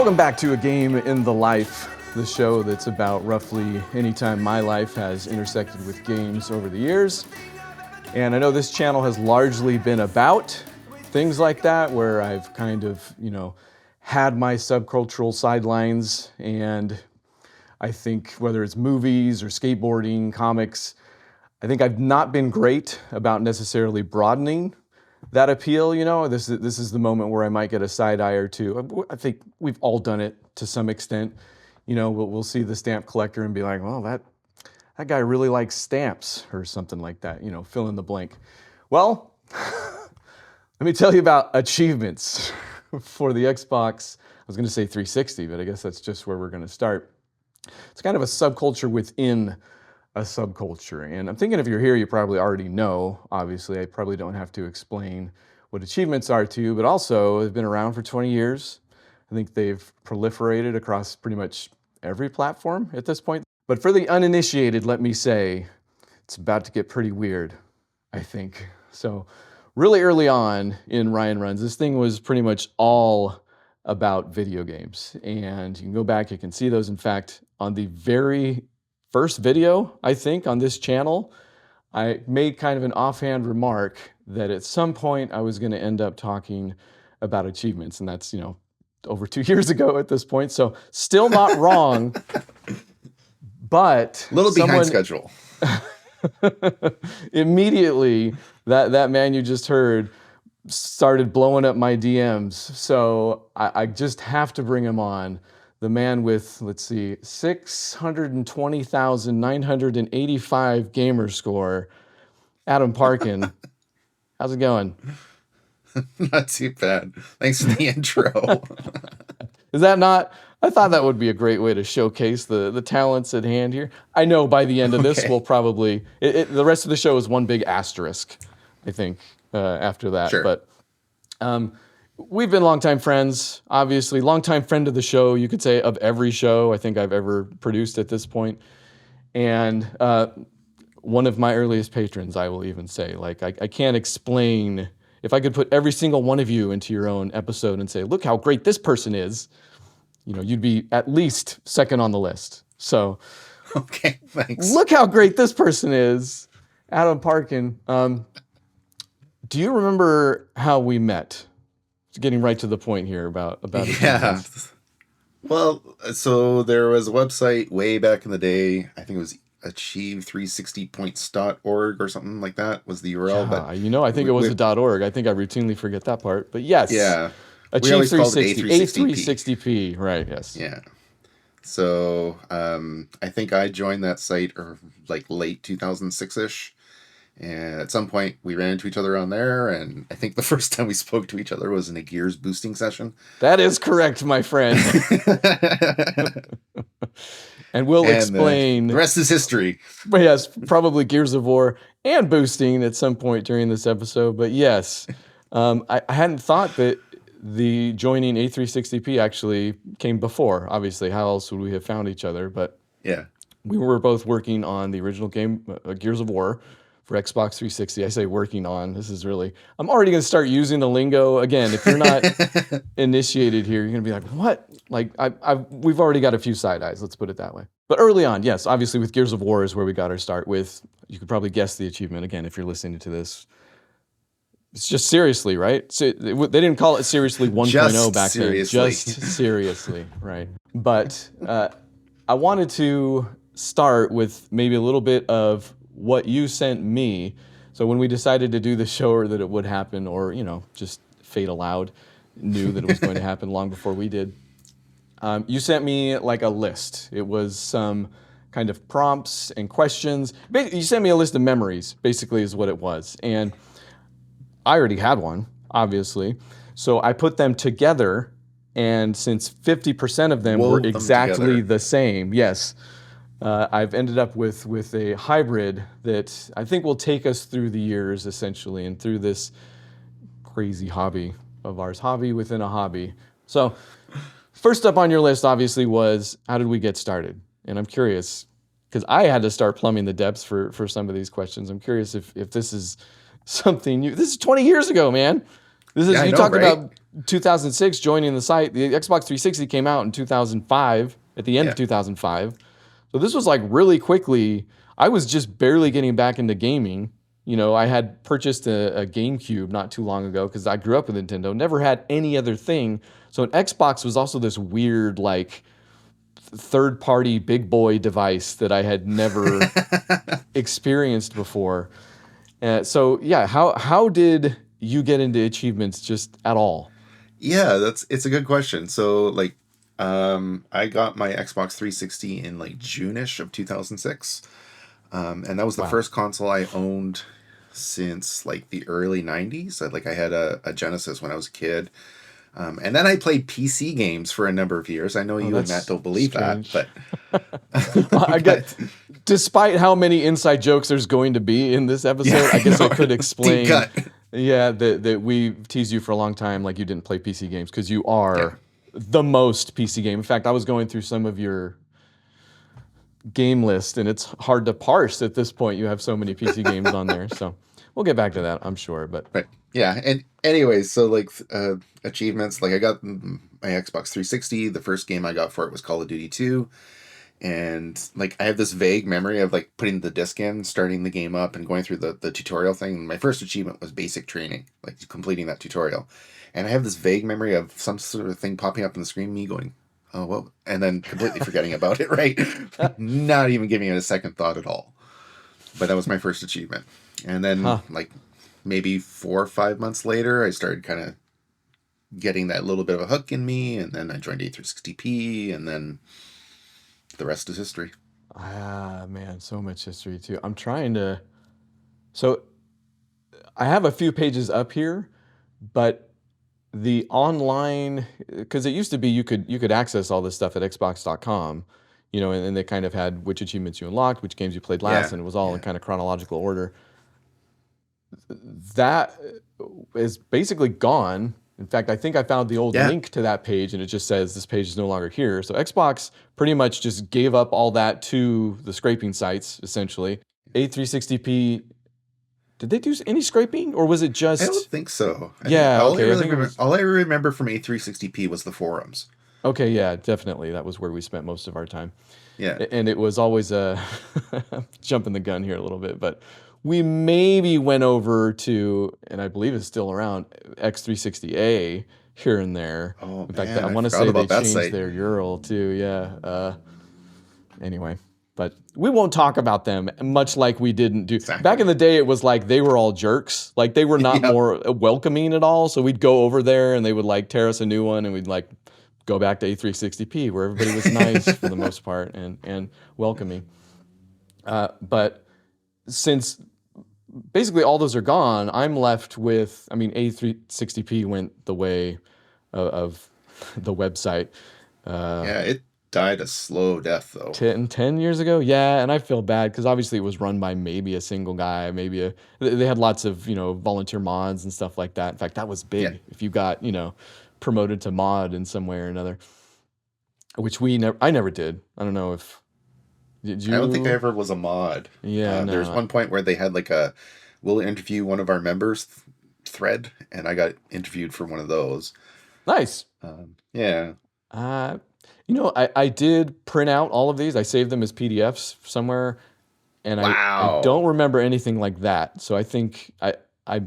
Welcome back to A Game in the Life, the show that's about roughly any time my life has intersected with games over the years. And I know this channel has largely been about things like that, where I've kind of, had my subcultural sidelines, and I think whether it's movies or skateboarding, comics, I think I've not been great about necessarily broadening that appeal. This is the moment where I might get a side eye or two. I think we've all done it to some extent. We'll see the stamp collector and be like, well, that guy really likes stamps or something like that, fill in the blank. Well, let me tell you about achievements for the Xbox. I was going to say 360, but I guess that's just where we're going to start. It's kind of a subculture within a subculture. And I'm thinking if you're here, you probably already know. Obviously, I probably don't have to explain what achievements are to you, but also they've been around for 20 years. I think they've proliferated across pretty much every platform at this point. But for the uninitiated, let me say, it's about to get pretty weird, I think. So really early on in Ryan Runs, this thing was pretty much all about video games. And you can go back, you can see those. In fact, on the very first video, I think, on this channel, I made kind of an offhand remark that at some point I was going to end up talking about achievements. And that's, over 2 years ago at this point. So still not wrong, but a little behind schedule. Immediately, that man you just heard started blowing up my DMs. So I just have to bring him on. The man with, 620,985 gamer score, Adam Parkin. How's it going? Not too bad. Thanks for the intro. Is that not? I thought that would be a great way to showcase the talents at hand here. I know by the end of this, we'll probably, the rest of the show is one big asterisk, I think, after that. Sure. But we've been longtime friends, obviously. Longtime friend of the show, you could say, of every show I think I've ever produced at this point. And one of my earliest patrons, I will even say. I can't explain. If I could put every single one of you into your own episode and say, look how great this person is, you'd be at least second on the list. So, okay, thanks. Look how great this person is, Adam Parkin. Do you remember how we met? Getting right to the point here about yeah. Well, so there was a website way back in the day. I think it was achieve360points.org or something like that was the URL. Yeah, but I think it was a .org. I think I routinely forget that part. But yes. Yeah. Achieve 360. A360p. Right, yes. Yeah. So I think I joined that site late 2006-ish. And at some point, we ran into each other on there, and I think the first time we spoke to each other was in a Gears boosting session. That is correct, my friend. And we'll explain. The rest is history. But yes, probably Gears of War and boosting at some point during this episode. But yes, I hadn't thought that the joining A360p actually came before. Obviously, how else would we have found each other? But yeah, we were both working on the original game, Gears of War, for Xbox 360. I say working on. This is really, I'm already going to start using the lingo. Again, if you're not initiated here, you're going to be like, what? We've already got a few side eyes, let's put it that way. But early on, yes, obviously with Gears of War is where we got our start with, you could probably guess the achievement, again, if you're listening to this. It's just seriously, right? So they didn't call it Seriously 1.0 back then. Just seriously, right? But I wanted to start with maybe a little bit of what you sent me. So when we decided to do the show, or that it would happen, or just fate allowed, knew that it was going to happen long before we did. You sent me a list. It was some kind of prompts and questions. You sent me a list of memories, basically, is what it was. And I already had one, obviously. So I put them together, and since 50% of them were exactly the same, yes, I've ended up with a hybrid that I think will take us through the years, essentially, and through this crazy hobby of ours, hobby within a hobby. So first up on your list, obviously, was how did we get started? And I'm curious, because I had to start plumbing the depths for some of these questions. I'm curious if this is something new. This is 20 years ago, man. This is, you talk about 2006 joining the site. The Xbox 360 came out in 2005, at the end of 2005. So this was like really quickly. I was just barely getting back into gaming. You know, I had purchased a GameCube not too long ago because I grew up with Nintendo, never had any other thing. So an Xbox was also this weird, like, third-party big boy device that I had never experienced before. So yeah, how did you get into achievements just at all? Yeah, it's a good question. So like, I got my Xbox 360 in like June-ish of 2006. And that was the Wow. first console I owned since like the early 90s. I had a Genesis when I was a kid. And then I played PC games for a number of years. I know Oh, you and Matt that's don't believe that, strange. but I get, but despite how many inside jokes there's going to be in this episode, yeah, I guess I know. could Deep explain, cut. yeah, that we teased you for a long time like you didn't play PC games because you Yeah. are the most PC game. In fact, I was going through some of your game list and it's hard to parse at this point. You have so many PC games on there. So we'll get back to that, I'm sure. But Right. Yeah. And anyways, so like achievements, like I got my Xbox 360. The first game I got for it was Call of Duty 2. And like I have this vague memory of like putting the disc in, starting the game up, and going through the tutorial thing. And my first achievement was basic training, like completing that tutorial. And I have this vague memory of some sort of thing popping up on the screen, me going, "Oh well," and then completely forgetting about it. Right, not even giving it a second thought at all. But that was my first achievement. And then huh. like maybe 4 or 5 months later, I started kind of getting that little bit of a hook in me, and then I joined A360p, and then the rest is history. Ah, man, so much history too. I'm trying to. So I have a few pages up here, but the online, because it used to be you could access all this stuff at xbox.com, you know, and they kind of had which achievements you unlocked, which games you played last, Yeah, and it was all in yeah. kind of chronological order. That is basically gone. In fact, I think I found the old Yeah, link to that page and it just says this page is no longer here. So Xbox pretty much just gave up all that to the scraping sites, essentially. A360p, did they do any scraping or was it I don't just, think so. I think yeah, okay, I think it was, all I remember from A360p was the forums. okay, yeah, definitely. That was where we spent most of our time. Yeah, And it was always a jumping the gun here a little bit, but we maybe went over to, and I believe it's still around, X360A here and there. oh In fact, man, I I want to forgot say they about that changed site. their URL too. Yeah. Anyway, but we won't talk about them. Much like we didn't do back Exactly. in the day. It was like they were all jerks. Like they were not Yep. more welcoming at all. So we'd go over there and they would like tear us a new one, and we'd like go back to A360p where everybody was nice for the most part and welcoming. But since basically all those are gone, I'm left with, I mean, A360p went the way of the website Yeah, it died a slow death though. 10 years ago. Yeah, and I feel bad because obviously it was run by maybe a single guy, maybe they had lots of, volunteer mods and stuff like that. In fact, that was Yeah, big if you got, promoted to mod in some way or another, which I never did. I don't know if, did I don't think I you? ever was a mod. Yeah, There's no. one point where they had like a we'll interview one of our members thread, and I got interviewed for one of those. Nice. Yeah. Uh, I did print out all of these. I saved them as PDFs somewhere, and I don't Wow. remember anything like that. So I think I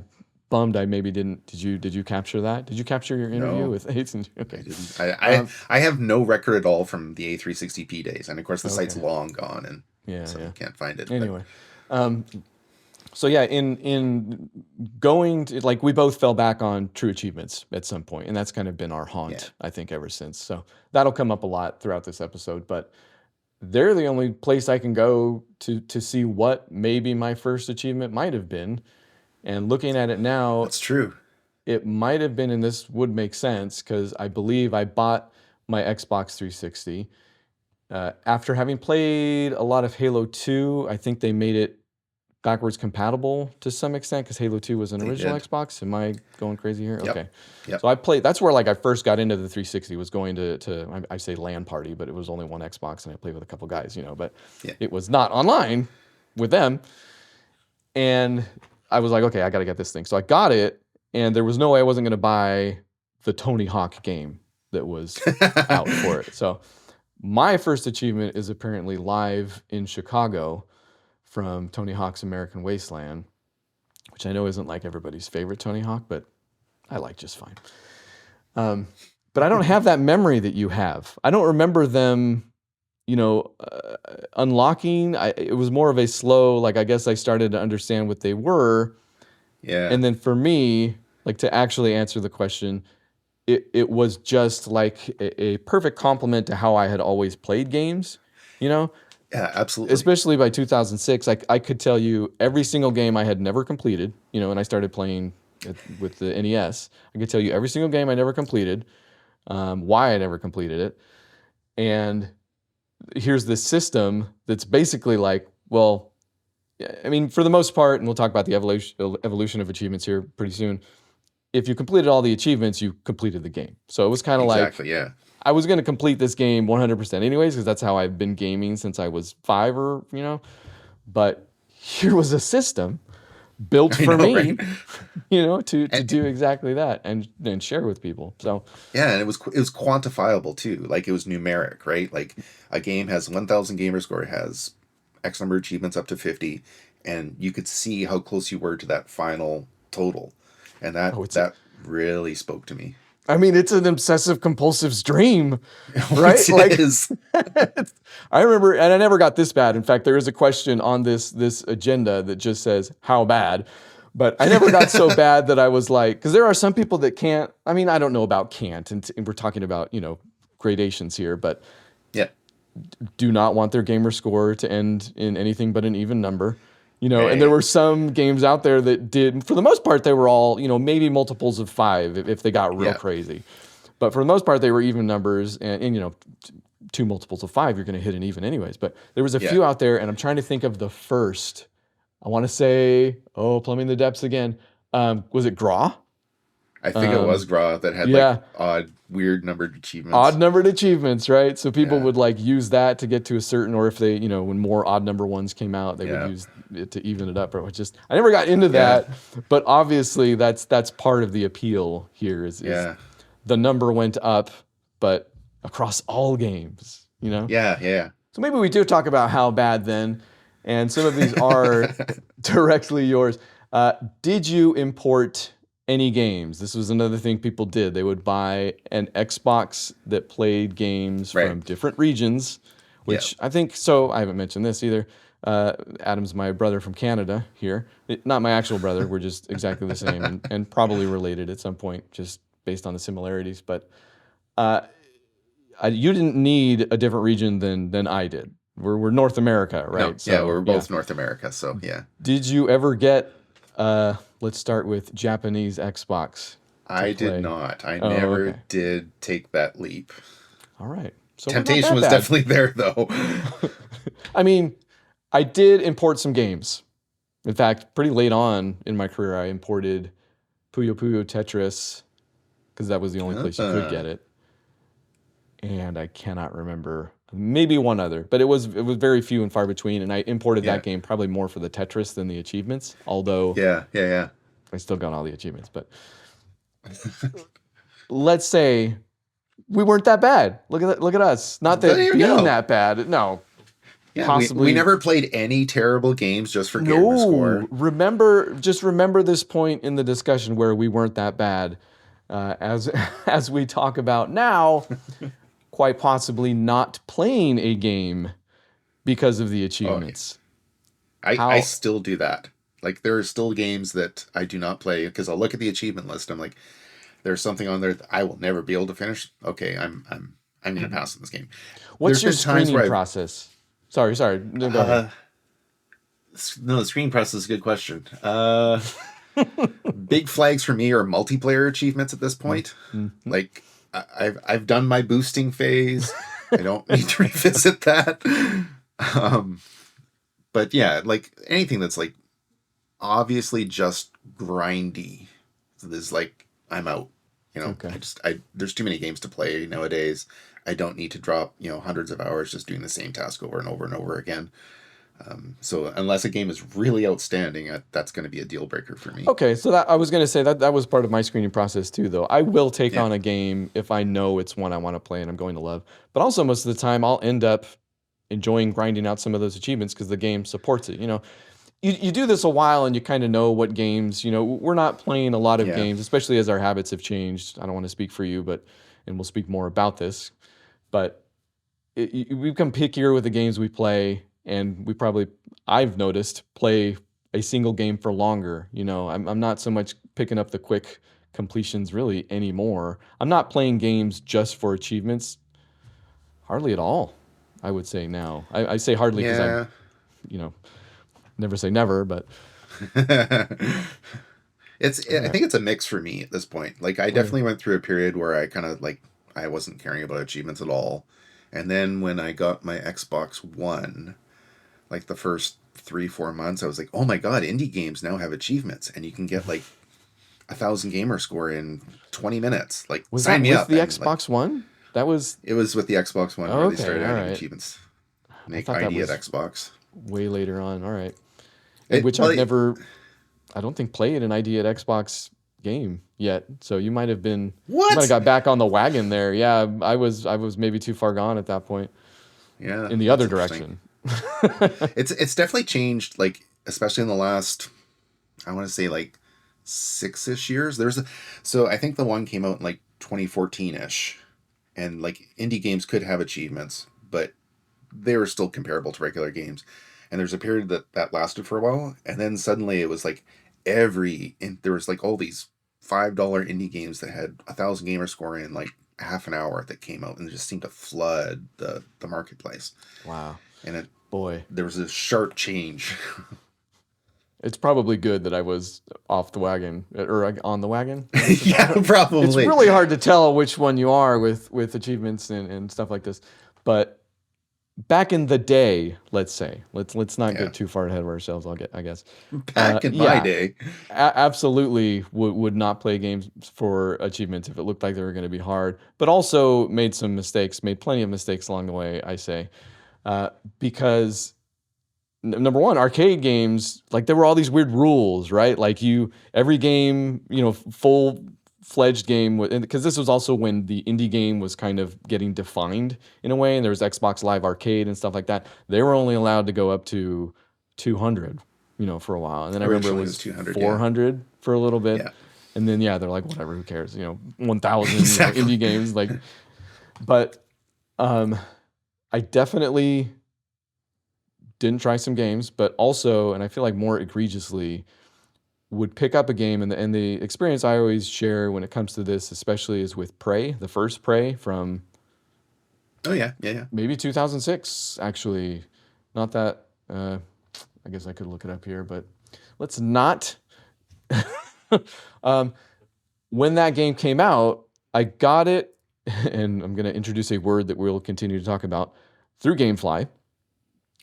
bummed I maybe didn't. Did you capture that? Did you capture your interview No, with Aids? I Okay. didn't. Um, I have no record at all from the A360p days, and of course the site's okay. long gone, and Yeah, so you yeah. can't find it. But Anyway, um, so yeah, in going to, like, we both fell back on true achievements at some point, and that's kind of been our yeah, haunt, I think, ever since. So that'll come up a lot throughout this episode, but they're the only place I can go to see what maybe my first achievement might have been. And looking at it now, that's true. it might have been, and this would make sense because I believe I bought my Xbox 360 after having played a lot of Halo 2. I think they made it backwards compatible to some extent because Halo 2 was an They original did. Xbox. Am I going crazy here? Yep. Okay. Yep. So I played, that's where like I first got into the 360, was going to I say LAN party, but it was only one Xbox and I played with a couple guys, but Yeah. it was not online with them. And I was like, okay, I got to get this thing. So I got it, and there was no way I wasn't going to buy the Tony Hawk game that was out for it. So my first achievement is apparently live in Chicago from Tony Hawk's American Wasteland, which I know isn't like everybody's favorite Tony Hawk, but I like just fine. But I don't have that memory that you have. I don't remember them, unlocking. It was more of a slow, like, I guess I started to understand what they were. Yeah. And then for me, like, to actually answer the question, it was just like a perfect complement to how I had always played games, Yeah, absolutely. Especially by 2006, I could tell you every single game I had never completed, and I started playing with the NES. I could tell you every single game I never completed, why I never completed it. And here's this system that's basically like, well, I mean, for the most part, and we'll talk about the evolution of achievements here pretty soon. If you completed all the achievements, you completed the game. So it was kind of exactly, like, yeah. I was going to complete this game 100% anyways, because that's how I've been gaming since I was 5 But here was a system built for me, right? to do exactly that and share with people. So yeah, and it was quantifiable too. Like, it was numeric, right? Like, a game has 1,000 gamer score, it has X number of achievements up to 50, and you could see how close you were to that final total. And that really spoke to me. I mean, it's an obsessive compulsive dream, right? It is. I remember, and I never got this bad. In fact, there is a question on this agenda that just says, how bad? But I never got so bad that I was like, because there are some people that can't, I mean, I don't know about can't, and we're talking about, gradations here, but yeah, do not want their gamer score to end in anything but an even number. right. And there were some games out there that did, for the most part, they were all, maybe multiples of 5 if they got real crazy. But for the most part, they were even numbers, and 2 multiples of 5, you're going to hit an even anyways. But there was a few out there, and I'm trying to think of the first. I want to say, Plumbing the Depths again. Was it Graw? I think it was Graw that had like odd, weird numbered achievements. Odd numbered achievements, right? So people would like use that to get to a certain, or if they, when more odd number ones came out, they would use it to even it up. Or I never got into that, but obviously that's part of the appeal here is the number went up, but across all games, Yeah. So maybe we do talk about how bad then, and some of these are directly yours. Did you import any games? This was another thing people did. They would buy an Xbox that played games from different regions, which I think, so I haven't mentioned this either. Adam's my brother from Canada here. Not my actual brother, we're just exactly the same and probably related at some point just based on the similarities. But you didn't need a different region than I did. We're North America, right? No, so, we're both North America, so yeah. Did you ever get, let's start with Japanese Xbox? I did not. I never did take that leap. All right. So temptation was definitely there, though. I mean, I did import some games. In fact, pretty late on in my career, I imported Puyo Puyo Tetris because that was the only place you could get it. And I cannot remember, maybe one other, but it was very few and far between. And I imported that game probably more for the Tetris than the achievements. Although, I still got all the achievements. But let's say we weren't that bad. Look at us. Not that being that bad. No. Yeah, possibly. We never played any terrible games just for gamer score. Remember this point in the discussion where we weren't that bad. As we talk about now, quite possibly not playing a game because of the achievements. I still do that. Like, there are still games that I do not play because I'll look at the achievement list. I'm like, there's something on there that I will never be able to finish. Okay, I'm going to pass on this game. What's your screening process? Sorry. No, go ahead. No, the screen press is a good question. Big flags for me are multiplayer achievements at this point. Mm-hmm. Like, I've done my boosting phase. I don't need to revisit that. But yeah, like anything that's like obviously just grindy is like, I'm out. There's too many games to play nowadays. I don't need to drop, hundreds of hours just doing the same task over and over and over again. So unless a game is really outstanding, that's going to be a deal breaker for me. Okay, so that I was going to say that was part of my screening process too, though. I will take Yeah. on a game if I know it's one I want to play and I'm going to love. But also most of the time, I'll end up enjoying grinding out some of those achievements because the game supports it. You do this a while and you kind of know what games, we're not playing a lot of Yeah. games, especially as our habits have changed. I don't want to speak for you, and we'll speak more about this, but we become pickier with the games we play, and I've noticed, play a single game for longer. I'm not so much picking up the quick completions really anymore. I'm not playing games just for achievements, hardly at all, I would say now. I say hardly because Yeah. never say never, but I think it's a mix for me at this point. Like I definitely went through a period where I kind of like I wasn't caring about achievements at all. And then when I got my Xbox One, like the first 3-4 months, I was like, oh my God, indie games now have achievements and you can get like 1,000 gamer score in 20 minutes. Like was sign that me with up. the And like Xbox One? That was it was with the Xbox One where they okay. started All adding right. achievements. I Make thought that ID at was Xbox. way later on. All right. It, Which well, I've it, never, I don't think, played an ID at Xbox game yet. So you might have what? got back on the wagon there. Yeah, I was maybe too far gone at that point Yeah, in the that's other interesting. direction. It's definitely changed, like especially in the last, I want to say like 6-ish years. So I think the one came out in like 2014 ish, and like indie games could have achievements, but they were still comparable to regular games. And there's a period that lasted for a while, and then suddenly it was like there was like all these $5 indie games that had 1,000 gamer score in like half an hour that came out, and it just seemed to flood the marketplace. Wow. And Boy. there was a sharp change. It's probably good that I was off the wagon or on the wagon. Yeah, probably. It's really hard to tell which one you are with achievements and stuff like this. But back in the day, let's say, let's not get too far ahead of ourselves. I guess. Back in my day, absolutely would not play games for achievements if it looked like they were going to be hard. But also made plenty of mistakes along the way. I say, because number one, arcade games, like there were all these weird rules, right? Like every game, full-fledged game, because this was also when the indie game was kind of getting defined in a way, and there was Xbox Live Arcade and stuff like that. They were only allowed to go up to 200, for a while. And then I remember it was 200, 400 for a little bit. Yeah. And then, they're like, whatever, who cares? 1,000 Exactly. indie games. But I definitely didn't try some games, but also, and I feel like more egregiously, would pick up a game, and the experience I always share when it comes to this, especially, is with Prey, the first Prey from. Oh yeah. Maybe 2006, actually. Not that. I guess I could look it up here, but let's not. When that game came out, I got it, and I'm going to introduce a word that we'll continue to talk about, through GameFly.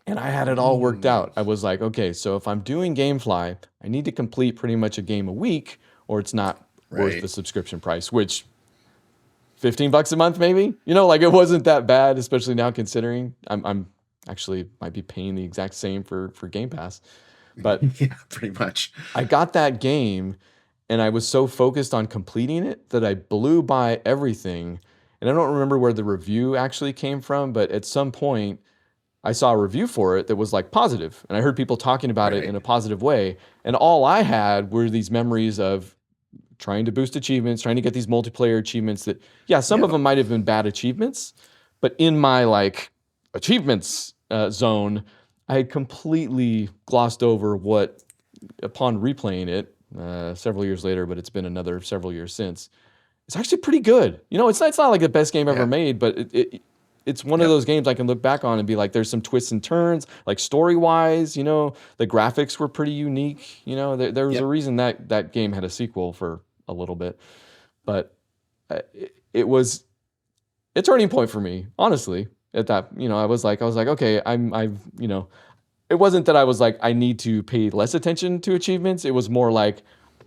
And I had it all worked out. I was like, okay, so if I'm doing GameFly, I need to complete pretty much a game a week, or it's not worth the subscription price, which $15 a month, maybe? It wasn't that bad, especially now considering I'm actually might be paying the exact same for Game Pass. But yeah, pretty much. I got that game, and I was so focused on completing it that I blew by everything. And I don't remember where the review actually came from, but at some point, I saw a review for it that was like positive, and I heard people talking about it in a positive way. And all I had were these memories of trying to boost achievements, trying to get these multiplayer achievements that, some of them might have been bad achievements, but in my achievements zone, I had completely glossed over what, upon replaying it several years later, but it's been another several years since, it's actually pretty good. It's not like the best game ever made, but it's one of those games I can look back on and be like, there's some twists and turns, like story-wise, the graphics were pretty unique. There was a reason that game had a sequel for a little bit. But it was a turning point for me, honestly, at that. I was like, okay, it wasn't that I was like, I need to pay less attention to achievements. It was more like,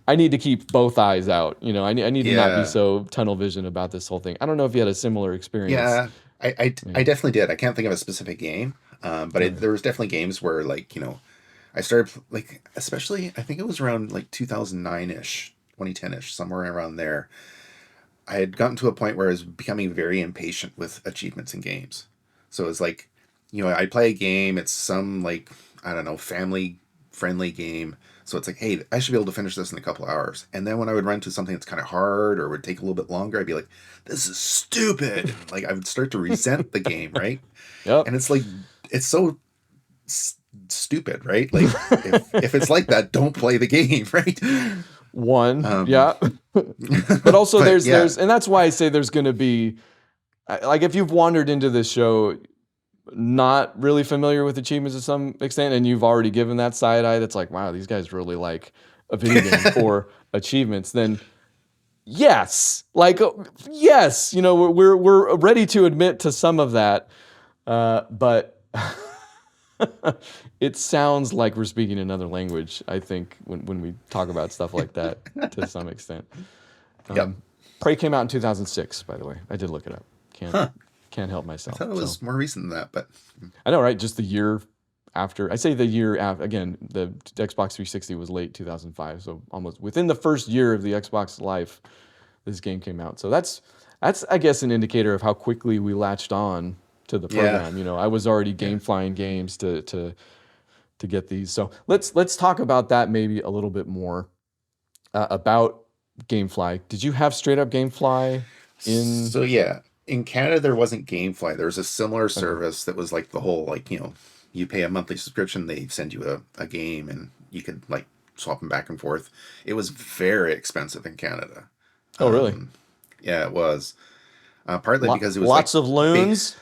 I need to keep both eyes out. I need to not be so tunnel vision about this whole thing. I don't know if you had a similar experience. Yeah. I Yeah. definitely did. I can't think of a specific game, but Okay. there was definitely games where like I started like especially I think it was around like 2009 ish, 2010 ish, somewhere around there. I had gotten to a point where I was becoming very impatient with achievements in games. So it's like, I play a game, it's some like, I don't know, family friendly game. So it's like, hey, I should be able to finish this in a couple hours. And then when I would run to something that's kind of hard or would take a little bit longer, I'd be like, this is stupid. And like I would start to resent the game, right? Yep. And it's like, it's so stupid, right? Like if it's like that, don't play the game, right? One, Um, yeah. But also but yeah, there's and that's why I say there's going to be like if you've wandered into this show not really familiar with achievements to some extent and you've already given that side eye that's like wow, these guys really like a video game for achievements, then yes. Like yes, we're ready to admit to some of that. But it sounds like we're speaking another language, I think, when we talk about stuff like that to some extent. yep. Prey came out in 2006, by the way. I did look it up. Can't Huh. can't help I myself. thought it So was more recent than that, but I know, right? Just the year after. I say the year after. Again, the Xbox 360 was late 2005, so almost within the first year of the Xbox life, this game came out. So that's I guess an indicator of how quickly we latched on to the yeah, program. I was already yeah. game flying games to get these. So let's talk about that maybe a little bit more about GameFly. Did you have straight up GameFly in? So yeah, in Canada there wasn't GameFly. There was a similar Okay. service that was like the whole like you pay a monthly subscription, they send you a game, and you could like swap them back and forth. It was very expensive in Canada. Oh, really? Um, yeah, it was partly because it was like Lots of loons.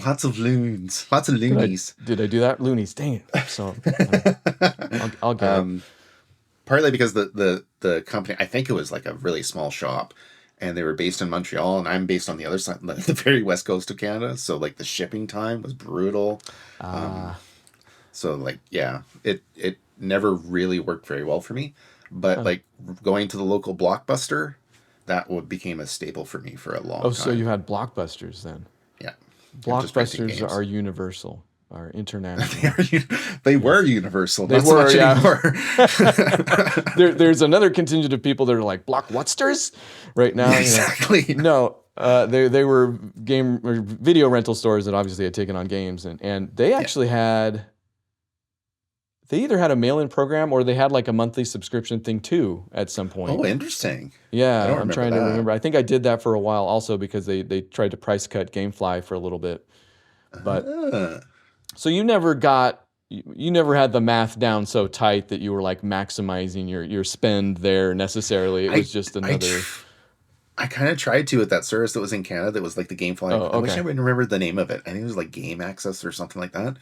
lots of loons, lots of Did I loonies. did I do that? Loonies. Dang it. So I'll get it. um, Partly because the company, I think it was like a really small shop, and they were based in Montreal, and I'm based on the other side, like the very west coast of Canada. So like the shipping time was brutal. Um, Ah, so like yeah, it never really worked very well for me. But huh. like going to the local Blockbuster, that would became a staple for me for a long Oh, so you time. had blockbusters then. Yeah, and just renting Blockbusters games. are universal, are they, international. are, they Yeah. were universal, They not so were, much yeah. anymore. There's another contingent of people that are like Blockwhatsters right now. Yeah, exactly. No, they were game or video rental stores that obviously had taken on games, and they Yeah. actually had they either had a mail-in program or they had like a monthly subscription thing too at some point. Oh, interesting. I Yeah, don't I'm remember trying to that. remember. I think I did that for a while also because they tried to price cut GameFly for a little bit. But Ah. so you never had the math down so tight that you were like maximizing your spend there necessarily. It was I just I another. I kind of tried to with that service that was in Canada that was like the Oh, GameFly. I wish I okay. would remember the name of it. I think it was like Game Access or something like that.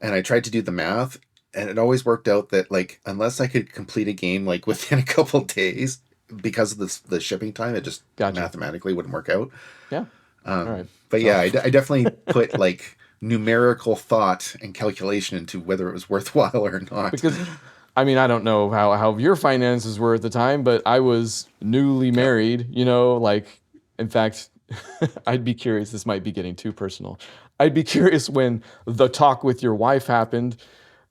And I tried to do the math, and it always worked out that like unless I could complete a game like within a couple days because of the shipping time, it just Gotcha. mathematically wouldn't work out. Yeah. All right. But So yeah, I definitely put like numerical thought and calculation into whether it was worthwhile or not. because I mean, I don't know how your finances were at the time, but I was newly Yep. married, like in fact, I'd be curious, this might be getting too personal. I'd be curious when the talk with your wife happened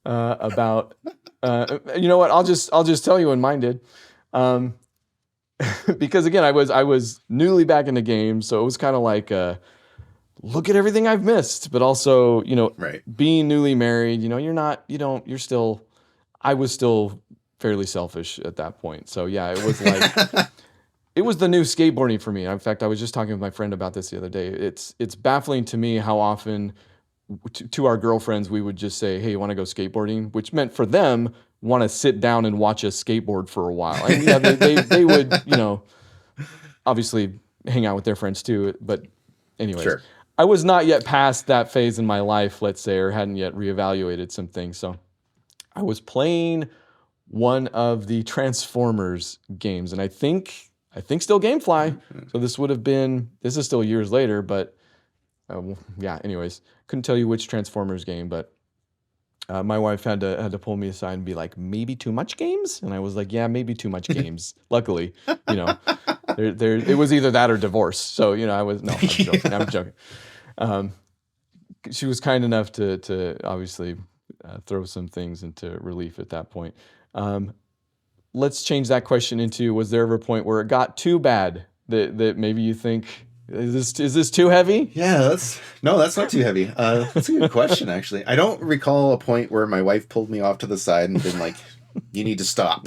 about you know what? I'll just tell you when mine did. Um, because again, I was newly back into games, so it was kind of like look at everything I've missed, but also, Right. being newly married, you're not, you're still, I was still fairly selfish at that point. So yeah, it was like, it was the new skateboarding for me. In fact, I was just talking with my friend about this the other day. It's baffling to me how often to our girlfriends, we would just say, hey, you want to go skateboarding? Which meant for them, want to sit down and watch us skateboard for a while. And yeah, they would, obviously hang out with their friends too. But anyways, Sure. I was not yet past that phase in my life, let's say, or hadn't yet reevaluated some things. So I was playing one of the Transformers games, and I think still GameFly. So this is still years later, but yeah. Anyways, couldn't tell you which Transformers game, but my wife had to pull me aside and be like, maybe too much games, and I was like, yeah, maybe too much games. Luckily, you know. it was either that or divorce. So, I was, no, I'm joking. I'm joking. She was kind enough to obviously throw some things into relief at that point. Let's change that question into, was there ever a point where it got too bad that maybe you think, is this too heavy? Yeah, that's not too heavy. That's a good question, actually. I don't recall a point where my wife pulled me off to the side and been like, you need to stop.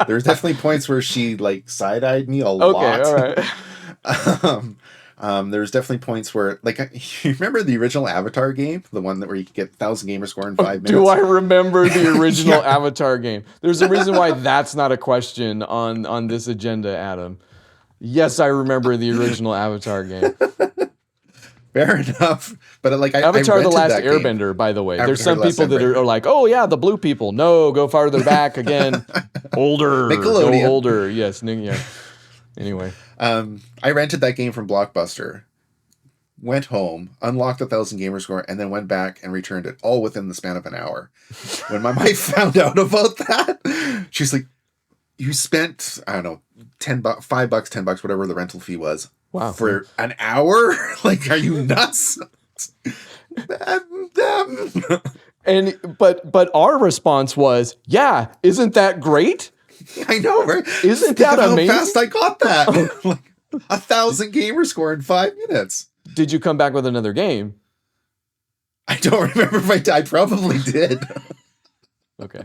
There's definitely points where she like side-eyed me a lot. Okay, all right. There's definitely points where, like, you remember the original Avatar game? The one where you could get 1,000 gamer score in 5 minutes? Do I remember the original Avatar game? There's a reason why that's not a question on this agenda, Adam. Yes, I remember the original Avatar game. Fair enough. But like, Avatar: I The Last that Airbender, game. by the way. Avatar: There's some The Last people that are like, oh yeah, the blue people. No, go farther back again. Older. Nickelodeon. Go older. Yes. Yeah. Anyway. I rented that game from Blockbuster, went home, unlocked 1,000 gamer score, and then went back and returned it all within the span of an hour. When my wife found out about that, she's like, you spent, I don't know, $5, $10, whatever the rental fee was. Wow. For an hour? Like, are you nuts? But our response was, yeah, isn't that great? I know, right? Isn't that amazing? How fast I got that. Like 1,000 gamer score in 5 minutes. Did you come back with another game? I don't remember if I probably did. Okay.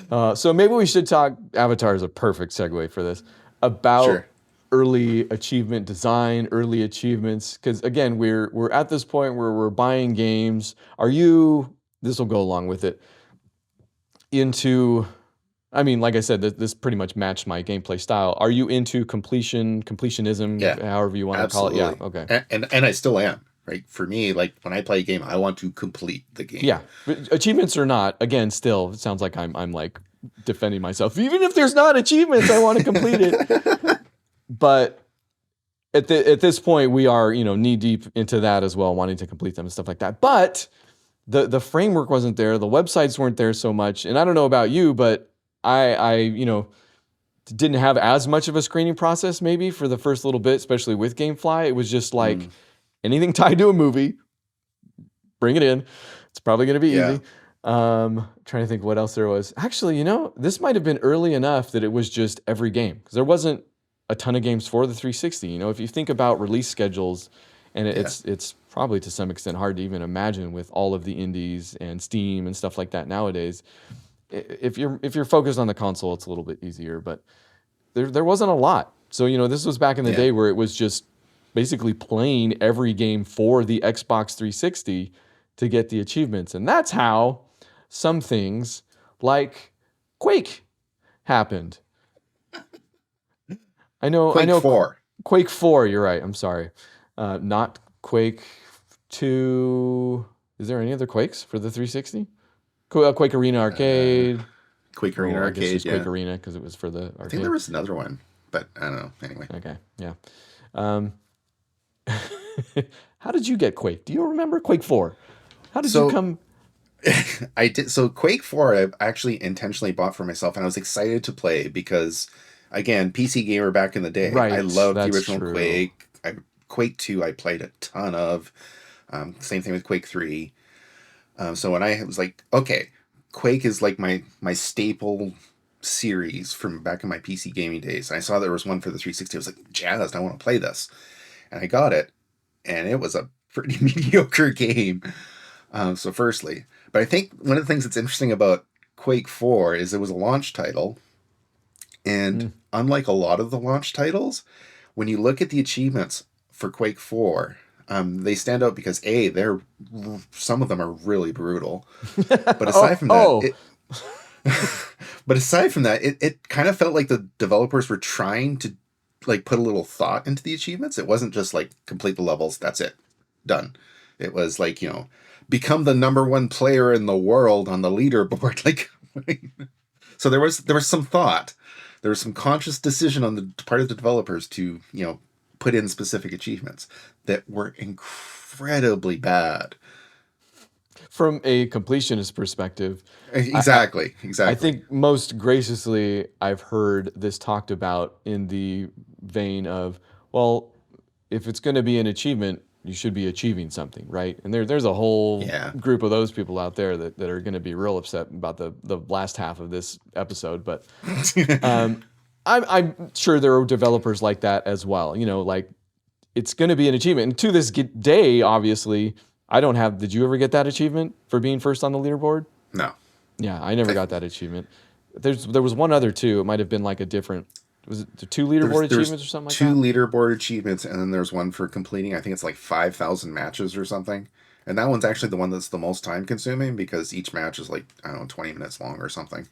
So maybe we should talk, Avatar is a perfect segue for this, about early achievement design, early achievements. Because again, we're at this point where we're buying games. Are you, this will go along with it, into, I mean, like I said, this pretty much matched my gameplay style. Are you into completionism, however you want to call it? Yeah, okay. And I still am. Right? For me, like when I play a game, I want to complete the game. Yeah, but achievements or not, again, still, it sounds like I'm like defending myself. Even if there's not achievements, I want to complete it. But at this point, we are knee deep into that as well, wanting to complete them and stuff like that. But the framework wasn't there, the websites weren't there so much, and I don't know about you, but I didn't have as much of a screening process maybe for the first little bit, especially with GameFly. It was just like. Anything tied to a movie, bring it in. It's probably going to be easy. Trying to think what else there was. Actually, this might have been early enough that it was just every game. Because there wasn't a ton of games for the 360. If you think about release schedules, and it's probably to some extent hard to even imagine with all of the indies and Steam and stuff like that nowadays. If you're focused on the console, it's a little bit easier. But there wasn't a lot. So, this was back in the day where it was just basically playing every game for the Xbox 360 to get the achievements. And that's how some things like Quake happened. I know 4. Quake 4, you're right. I'm sorry. Not Quake 2. Is there any other Quakes for the 360? Quake Arena Arcade. Quake Arena Arcade, just Quake Arena because it was for the arcade. I think there was another one, but I don't know. Anyway. Okay, yeah. How did you get Quake? Do you remember Quake 4? How did you come? I did. So Quake 4, I actually intentionally bought for myself, and I was excited to play because, again, PC gamer back in the day. Right, I loved the original true. Quake. Quake 2, I played a ton of. Same thing with Quake 3. So when I was like, okay, Quake is like my staple series from back in my PC gaming days. And I saw there was one for the 360. I was like, jazzed, I want to play this. And I got it, and it was a pretty mediocre game. So firstly, but I think one of the things that's interesting about Quake 4 is it was a launch title. And unlike a lot of the launch titles, when you look at the achievements for Quake 4, they stand out because some of them are really brutal. But aside from that, it kind of felt like the developers were trying to like put a little thought into the achievements. It wasn't just like complete the levels, that's it, done. It was like, become the number 1 player in the world on the leaderboard. Like, so there was some thought. There was some conscious decision on the part of the developers to, put in specific achievements that were incredibly bad. From a completionist perspective, Exactly. I Exactly. think most graciously I've heard this talked about in the vein of, well, if it's going to be an achievement, you should be achieving something, right? And there's a whole Yeah. group of those people out there that are going to be real upset about the last half of this episode. But I'm sure there are developers like that as well. Like it's going to be an achievement. And to this day, obviously, I don't have. Did you ever get that achievement for being first on the leaderboard? No. Yeah, I never got that achievement. There was one other too. It might have been like a different. Was it the two leaderboard There's achievements or something like two that? leaderboard achievements, and then there's one for completing. I think it's like 5,000 matches or something. And that one's actually the one that's the most time consuming because each match is like, I don't know, 20 minutes long or something.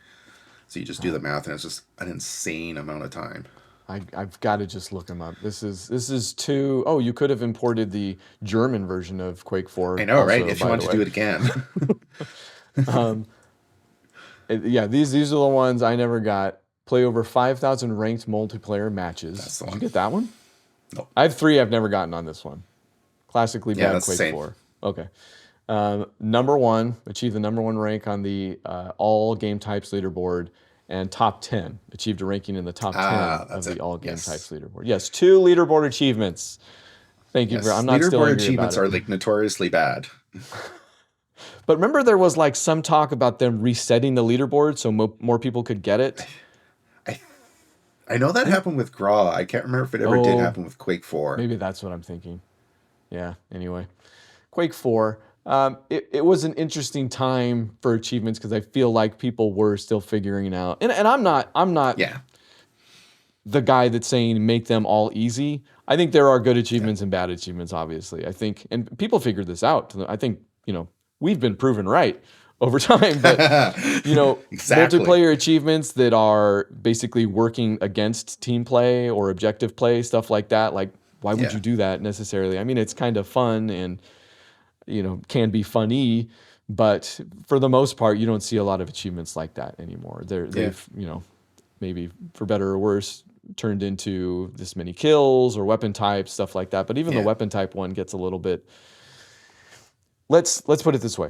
So you just do the math, and it's just an insane amount of time. I've got to just look them up. This is too. Oh, you could have imported the German version of Quake I 4 know, right? also, If you by want the to do way. it again. Yeah, these are the ones I never got. Play over 5,000 ranked multiplayer matches. That's the Did you one. get that one? Nope. I have three I've never gotten on this one. Classically Yeah, bad that's the Quake same. 4. Okay. Number one, achieved the number one rank on the all game types leaderboard, and top 10. Achieved a ranking in the top 10 of That's the it. all game Yes. types leaderboard. Yes, two leaderboard achievements. Thank you for. Yes. I'm not still Leaderboard angry about achievements it. are like notoriously bad. But remember, there was like some talk about them resetting the leaderboard so more people could get it. I I know that happened with Graw. I can't remember if it ever did Oh, happen with Quake 4. maybe that's what I'm thinking. Yeah. Anyway, Quake 4. It was an interesting time for achievements because I feel like people were still figuring it out. And I'm not Yeah. the guy that's saying make them all easy. I think there are good Yeah. achievements and bad achievements, obviously. I think, and people figured this out. I think, we've been proven right over time. But, Exactly. multiplayer achievements that are basically working against team play or objective play, stuff like that. Like, why would Yeah. you do that necessarily? I mean, it's kind of fun and, can be funny. But for the most part, you don't see a lot of achievements like that anymore. Yeah. They've, maybe for better or worse, turned into this many kills or weapon types, stuff like that. But even the Yeah. weapon type one gets a little bit. Let's put it this way.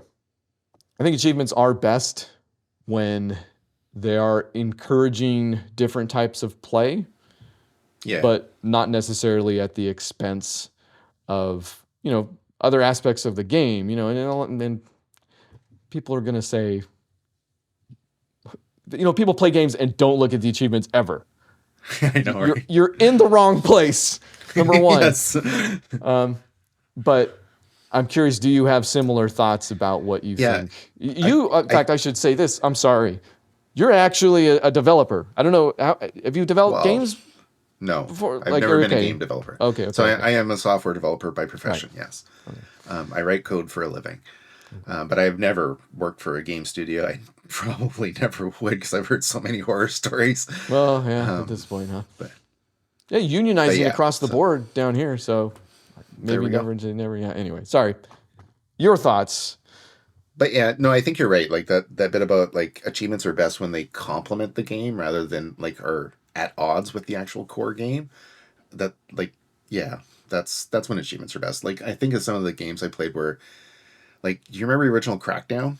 I think achievements are best when they are encouraging different types of play, Yeah. but not necessarily at the expense of other aspects of the game. And then people are gonna say, people play games and don't look at the achievements ever. I know, right? You're in the wrong place. Number one. Yes. But I'm curious, do you have similar thoughts about what you Yeah. think? In fact, I should say this. I'm sorry. You're actually a developer. I don't know. Have you developed Well, games no, before? I've Like, never been a okay. game developer. Okay. So Okay. I am a software developer by profession, yes. I write code for a living. But I've never worked for a game studio. I probably never would because I've heard so many horror stories. Well, yeah, at this point, huh? But Yeah, unionizing yeah, across the so board down here. So there maybe we go. never. Yeah. Anyway, sorry. Your thoughts? But yeah, no, I think you're right. Like that bit about like achievements are best when they complement the game rather than like are at odds with the actual core game. That like yeah, that's when achievements are best. Like I think of some of the games I played where like do you remember the original Crackdown?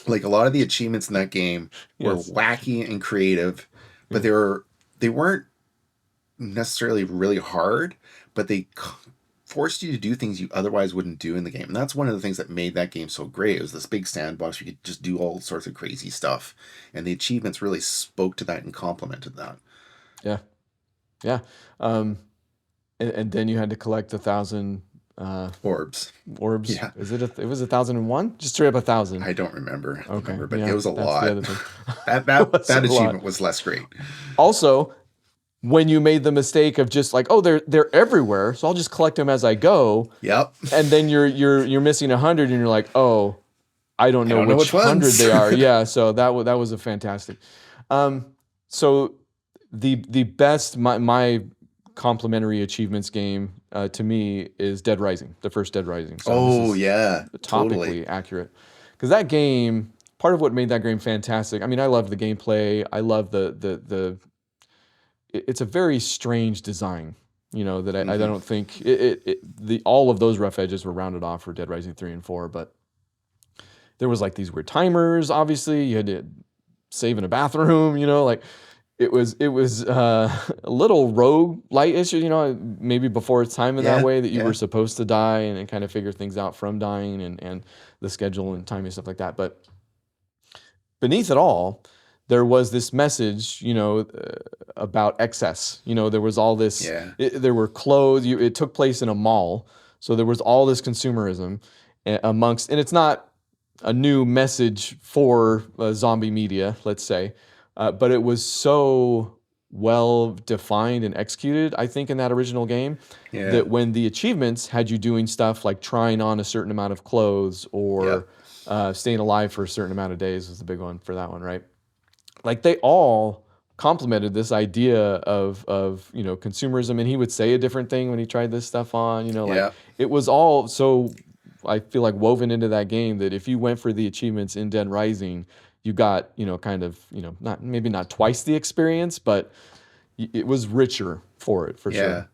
Like a lot of the achievements in that game were Yes. wacky and creative, but they weren't necessarily really hard, but they forced you to do things you otherwise wouldn't do in the game. And that's one of the things that made that game so great. It was this big sandbox. You could just do all sorts of crazy stuff. And the achievements really spoke to that and complemented that. Yeah. Yeah. And then you had to collect 1,000 Orbs. orbs. Yeah. It was 1,001? Just straight up 1,000. I don't remember. Okay. But Yeah, it was a that's lot. the other thing. That was a lot. achievement was less great. Also, when you made the mistake of just like, oh, they're everywhere, so I'll just collect them as I go, Yep. and then you're missing 100, and you're like, oh, I don't know which which 100 ones. they are. Yeah, so that was a fantastic. So the best my complimentary achievements game to me is Dead Rising, the first Dead Rising. So this Oh is yeah. topically Totally. accurate because that game, part of what made that game fantastic. I mean, I love the gameplay. I love it's a very strange design, that I Mm-hmm. don't think all of those rough edges were rounded off for Dead Rising 3 and 4, but there was like these weird timers. Obviously, you had to save in a bathroom. Like it was a little rogue light issue. Maybe before its time in that Yeah, way that you were yeah, supposed to die and kind of figure things out from dying and the schedule and timing and stuff like that. But beneath it all, there was this message, about excess. There was all this. yeah, There were clothes. It took place in a mall, so there was all this consumerism amongst, and it's not a new message for zombie media, let's say, but it was so well defined and executed, I think, in that original game, yeah, that when the achievements had you doing stuff like trying on a certain amount of clothes yeah, or staying alive for a certain amount of days was the big one for that one, right? Like they all complemented this idea of consumerism, and he would say a different thing when he tried this stuff on. Like yeah. it was all so, I feel like, woven into that game that if you went for the achievements in Dead Rising, you got kind of not, maybe not twice the experience, but it was richer for it for Yeah, sure.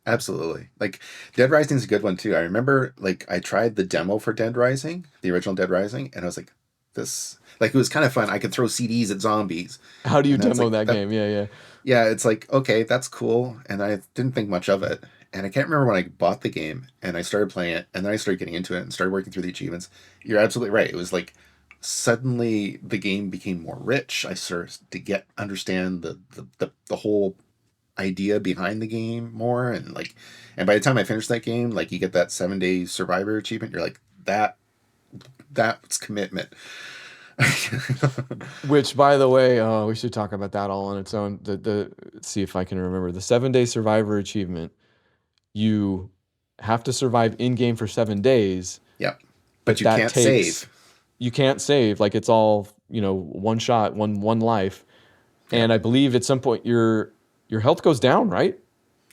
absolutely. Like Dead Rising's a good one too. I remember like I tried the demo for Dead Rising, the original Dead Rising, and I was like, this like it was kind of fun. I could throw CDs at zombies. How do you And I was demo like, that that game? Yeah, yeah. yeah, it's like, okay, that's cool. And I didn't think much of it. And I can't remember when I bought the game and I started playing it and then I started getting into it and started working through the achievements. You're absolutely right. It was like suddenly the game became more rich. I started to understand the whole idea behind the game more, and by the time I finished that game, like you get that 7-day survivor achievement, you're like, that's commitment. Which, by the way, we should talk about that all on its own. Let's see if I can remember the 7-day survivor achievement. You have to survive in game for 7 days, Yep. But but you that can't takes save. you can't save. Like it's all one shot, one life. Yep. And I believe at some point your health goes down, right?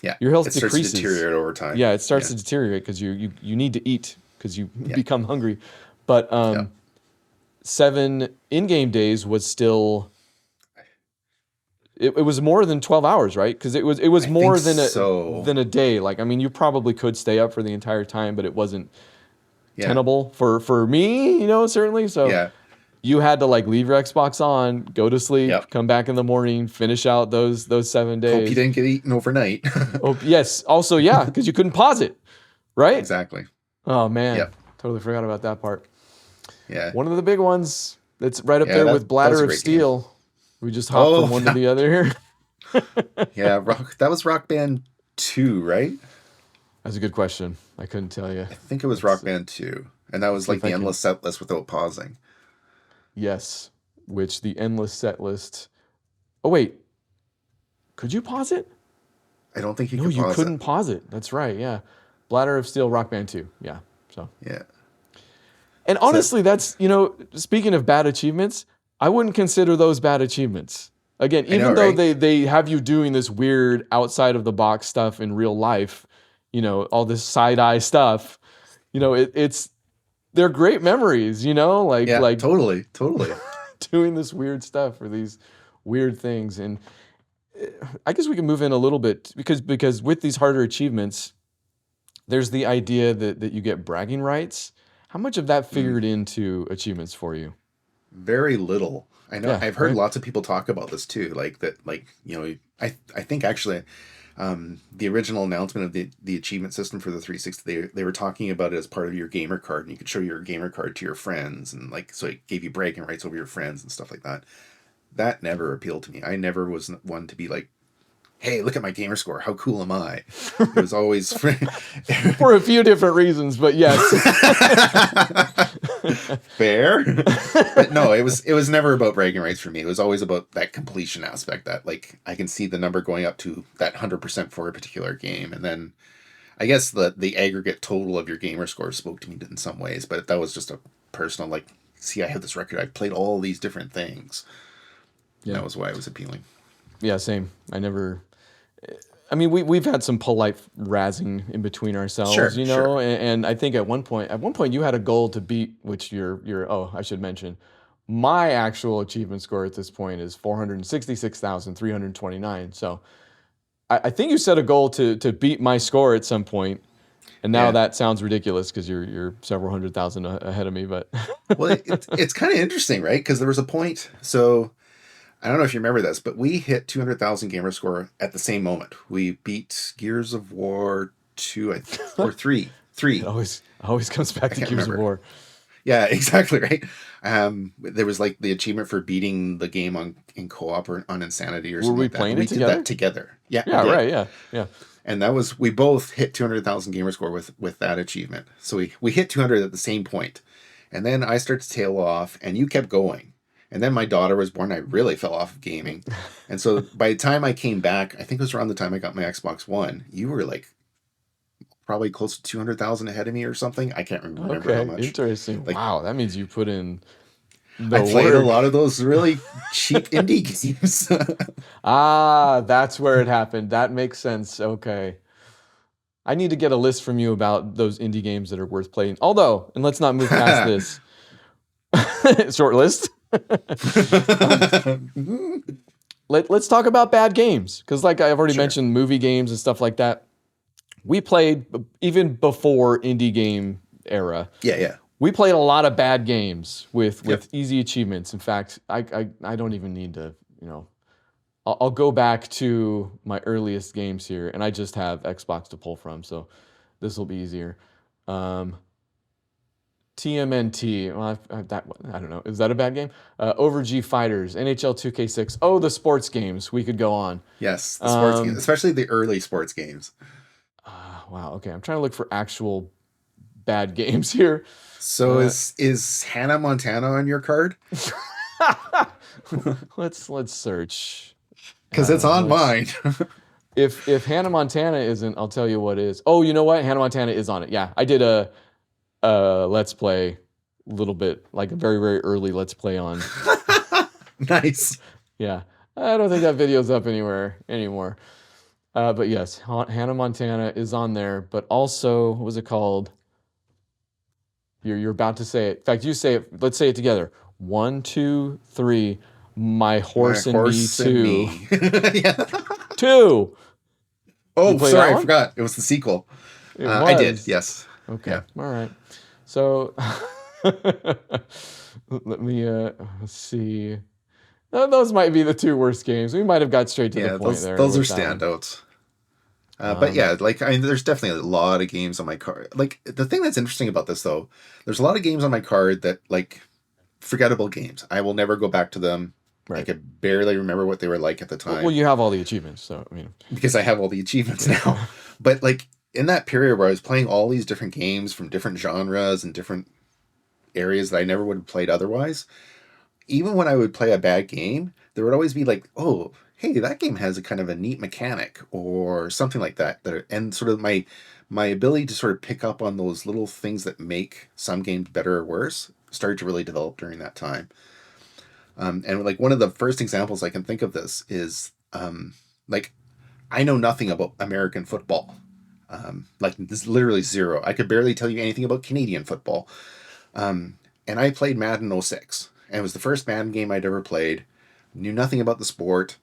Yeah. Your health It starts to decreases. deteriorate over time. Yeah, it starts Yeah. to deteriorate because you need to eat because you Yeah. become hungry. But Yeah. 7 in-game days was still, it was more than 12 hours, right? Because it was I think more so. than a day. Like, I mean, you probably could stay up for the entire time, but it wasn't Yeah. tenable for me, certainly. So Yeah. you had to like leave your Xbox on, go to sleep, Yep. come back in the morning, finish out those 7 Hope you days. didn't get eaten overnight. Oh, yes. Also, yeah, because you couldn't pause it, right? Exactly. Oh man, Yep. totally forgot about that part. Yeah. One of the big ones that's right up Yeah, there with that was Bladder a of great game. Steel. We just hopped Oh, from one to the other here. yeah, that was Rock Band 2, right? That's a good question. I couldn't tell you. I think it was Let's Rock Band 2. And that was see like if I the can. endless set list without pausing. Yes, which the endless set list. Oh wait, could you pause it? I don't think you No, could you pause it. couldn't pause it. That's right. Yeah, Bladder of Steel, Rock Band 2. Yeah. So, Yeah. and So honestly, that's speaking of bad achievements, I wouldn't consider those bad achievements. Again, I know, even though right? they have you doing this weird outside of the box stuff in real life, all this side eye stuff, it's they're great memories, like Yeah, like totally, totally. doing this weird stuff for these weird things. And I guess we can move in a little bit because with these harder achievements, there's the idea that you get bragging rights. How much of that Mm, figured into achievements for you? very little. I know Yeah, I've heard right? lots of people talk about this too, like that, like, I think actually the original announcement of the achievement system for the 360, they were talking about it as part of your gamer card, and you could show your gamer card to your friends, and like so it gave you bragging rights over your friends and stuff like that. That never appealed to me. I never was one to be like, hey, look at my gamer score. How cool am I? It was always For a few different reasons, but yes. fair. But no, it was never about bragging rights for me. It was always about that completion aspect, that like I can see the number going up to that 100% for a particular game. And then I guess the aggregate total of your gamer score spoke to me in some ways, but that was just a personal, like, see, I have this record. I've played all these different things. And Yeah. that was why it was appealing. Yeah, same. I mean, we've had some polite razzing in between ourselves, Sure, sure. and I think at one point you had a goal to beat, which oh, I should mention, my actual achievement score at this point is 466,329. So I think you set a goal to beat my score at some point, And now Yeah. that sounds ridiculous because you're several hundred thousand ahead of me, but Well, it's kind of interesting, right? Because there was a point. So I don't know if you remember this, but we hit 200,000 gamer score at the same moment. We beat Gears of War 2, or 3. it 3. always comes back I to can't Gears of remember. War. Yeah, exactly, right. There was like the achievement for beating the game in co-op or on Insanity or Were something we like that. And playing we it did that together? together. Yeah, we Yeah, did. right. Yeah, yeah. And that was, we both hit 200,000 gamer score with that achievement. So we hit 200 at the same point. And then I started to tail off and you kept going. And then my daughter was born. I really fell off of gaming. And so by the time I came back, I think it was around the time I got my Xbox One, you were like probably close to 200,000 ahead of me or something. I can't remember how Okay, much. interesting. Like, Wow, that means you put in I the played a work. lot of those really cheap indie games. Ah, that's where it happened. That makes sense. Okay. I need to get a list from you about those indie games that are worth playing. Although, and let's not move past this short list. um, let's talk about bad games because, like I've already Sure. mentioned, movie games and stuff like that. We played even before indie game era. Yeah, yeah. We played a lot of bad games with Yep. easy achievements. In fact, I don't even need to, I'll go back to my earliest games here, and I just have Xbox to pull from, so this will be easier. Um, TMNT, well, I don't know, is that a bad game? Over G Fighters, NHL 2K6. Oh, the sports games. We could go on. Yes, the sports games, especially the early sports games. Wow. Okay, I'm trying to look for actual bad games here. So is Hannah Montana on your card? Let's search. Because it's on mine. If Hannah Montana isn't, I'll tell you what is. Oh, you know what? Hannah Montana is on it. Yeah, I did a let's play, a little bit like a very very early let's play on. Nice. Yeah, I don't think that video's up anywhere anymore. But yes, Hannah Montana is on there. But also, what was it called? You're about to say it. In fact, you say it. Let's say it together. 1, 2, 3. My horse and me too. Yeah. 2. Oh, sorry, I forgot. It was the sequel. It was. I did. Yes. Okay. Yeah. All right. So let me see. Those might be the 2 worst games. We might have got straight to the point there. Those are standouts. But yeah, like, I mean, there's definitely a lot of games on my card. Like, the thing that's interesting about this, though, there's a lot of games on my card that, like, forgettable games. I will never go back to them. Right. I could barely remember what they were like at the time. Well, you have all the achievements, so I mean, because I have all the achievements now. But like in that period where I was playing all these different games from different genres and different areas that I never would have played otherwise, even when I would play a bad game, there would always be like, oh, hey, that game has a kind of a neat mechanic or something like that. And sort of my ability to sort of pick up on those little things that make some games better or worse started to really develop during that time. And like one of the first examples I can think of this is like I know nothing about American football. Like this is literally zero. I could barely tell you anything about Canadian football. And I played Madden 06. And it was the first Madden game I'd ever played. Knew nothing about the sport.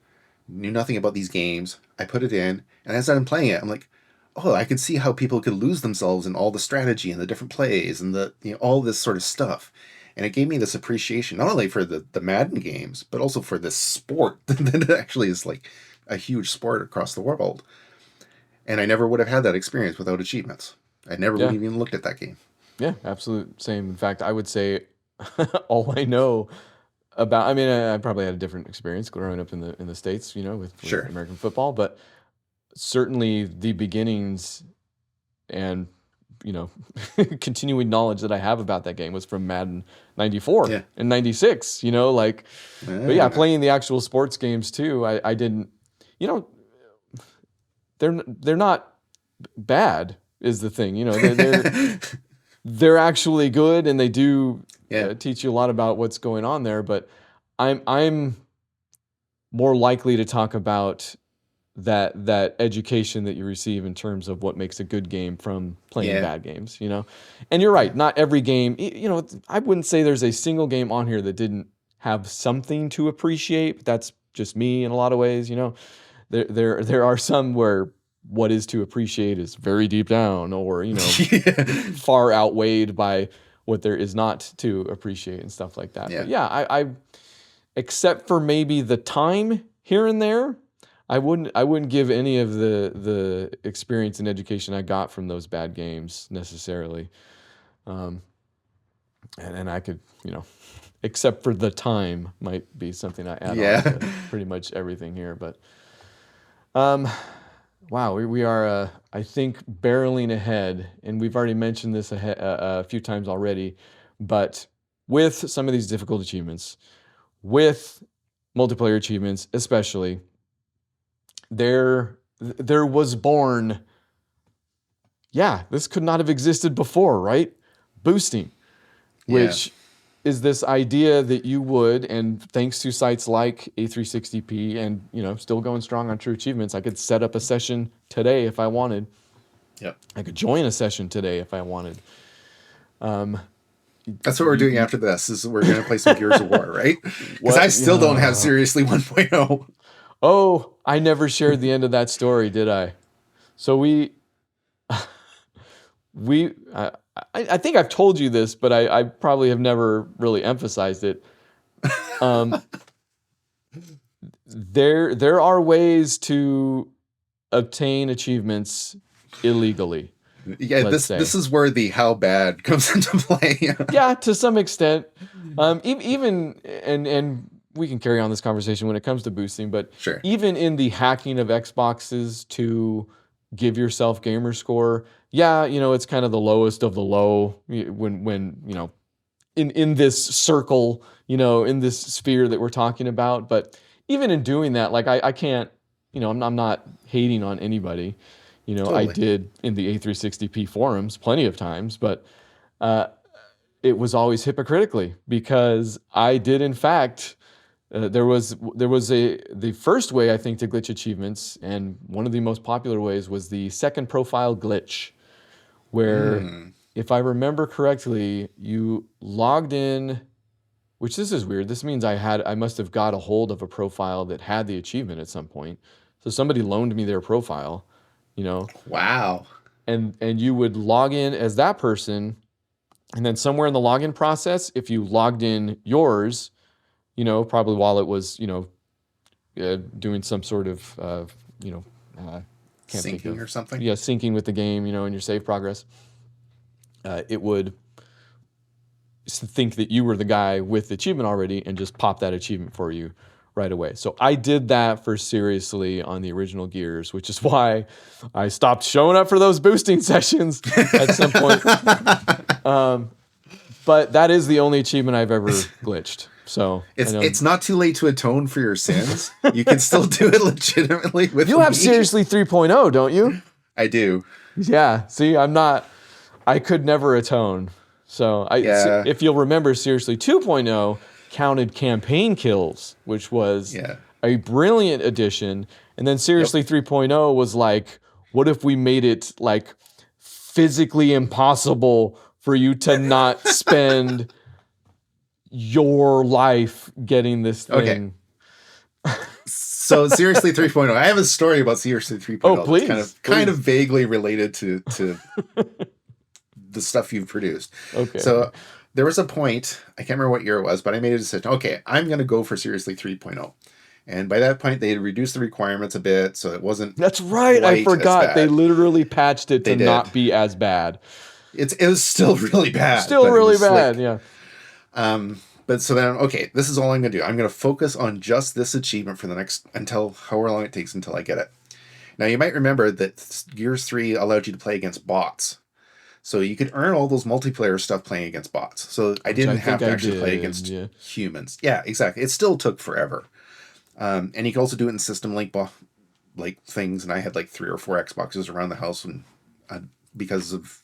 Knew nothing about these games. I put it in. And as I'm playing it, I'm like, oh, I could see how people could lose themselves in all the strategy and the different plays and the all this sort of stuff. And it gave me this appreciation, not only for the Madden games, but also for this sport that actually is like a huge sport across the world. And I never would have had that experience without achievements. I never would have even looked at that game. Yeah, absolute same. In fact, I would say all I know about, I mean, I probably had a different experience growing up in the States, with American football, but certainly the beginnings and continuing knowledge that I have about that game was from Madden 94 and 96, but yeah, playing the actual sports games too. I didn't, they're not bad is the thing, they're actually good and they do teach you a lot about what's going on there. But I'm more likely to talk about that education that you receive in terms of what makes a good game from playing bad games, And you're right, not every game, I wouldn't say there's a single game on here that didn't have something to appreciate, but that's just me in a lot of ways, There are some where what is to appreciate is very deep down, or, Yeah. far outweighed by what there is not to appreciate and stuff like that. Yeah. But yeah, I except for maybe the time here and there, I wouldn't give any of the experience and education I got from those bad games necessarily. And I could, except for the time might be something I add on to pretty much everything here. But wow, we are, I think, barreling ahead, and we've already mentioned this a few times already, but with some of these difficult achievements, with multiplayer achievements especially, there was born, this could not have existed before, right? Boosting, which is this idea that you would, and thanks to sites like A360P and, still going strong on True Achievements, I could set up a session today if I wanted. Yep. I could join a session today if I wanted. That's what we're doing after this, is we're going to play some Gears of War, right? Because I still don't have Seriously 1.0. Oh, I never shared the end of that story, did I? So I think I've told you this, but I probably have never really emphasized it. There are ways to obtain achievements illegally. Yeah, this is where the how bad comes into play. Yeah, to some extent. Even and we can carry on this conversation when it comes to boosting, but sure. Even in the hacking of Xboxes to give yourself gamer score, it's kind of the lowest of the low when in this circle, in this sphere that we're talking about. But even in doing that, like I can't, I'm not hating on anybody. Totally. I did in the A360P forums plenty of times, but it was always hypocritically, because I did, in fact, there was the first way, I think, to glitch achievements, and one of the most popular ways was the second profile glitch, where if I remember correctly, you logged in, which this is weird. This means I must have got a hold of a profile that had the achievement at some point. So somebody loaned me their profile, Wow. And you would log in as that person, and then somewhere in the login process, if you logged in yours, probably while it was, doing some sort of, syncing or something. Yeah, syncing with the game, in your save progress. It would think that you were the guy with the achievement already and just pop that achievement for you right away. So I did that for Seriously on the original Gears, which is why I stopped showing up for those boosting sessions at some point. But that is the only achievement I've ever glitched. So it's not too late to atone for your sins. You can still do it legitimately with You have Seriously 3.0, don't you? I do. Yeah. See, I could never atone. So if you'll remember, Seriously 2.0 counted campaign kills, which was a brilliant addition. And then Seriously 3.0 was like, what if we made it like physically impossible for you to not spend your life getting this thing? Okay. So Seriously 3.0, I have a story about Seriously 3.0. Oh, please. That's kind of vaguely related to the stuff you've produced. Okay. So there was a point, I can't remember what year it was, but I made a decision. Okay, I'm going to go for Seriously 3.0. And by that point, they had reduced the requirements a bit, so it wasn't. That's right. I forgot. They literally patched it to not be as bad. It was still really bad. Still really bad, yeah. But so then, okay, this is all I'm going to do. I'm going to focus on just this achievement for the next, until however long it takes until I get it. Now, you might remember that Gears 3 allowed you to play against bots. So you could earn all those multiplayer stuff playing against bots. So I didn't have to actually play against humans. Yeah, exactly. It still took forever. And you could also do it in system link things. And I had like 3 or 4 Xboxes around the house, and because of,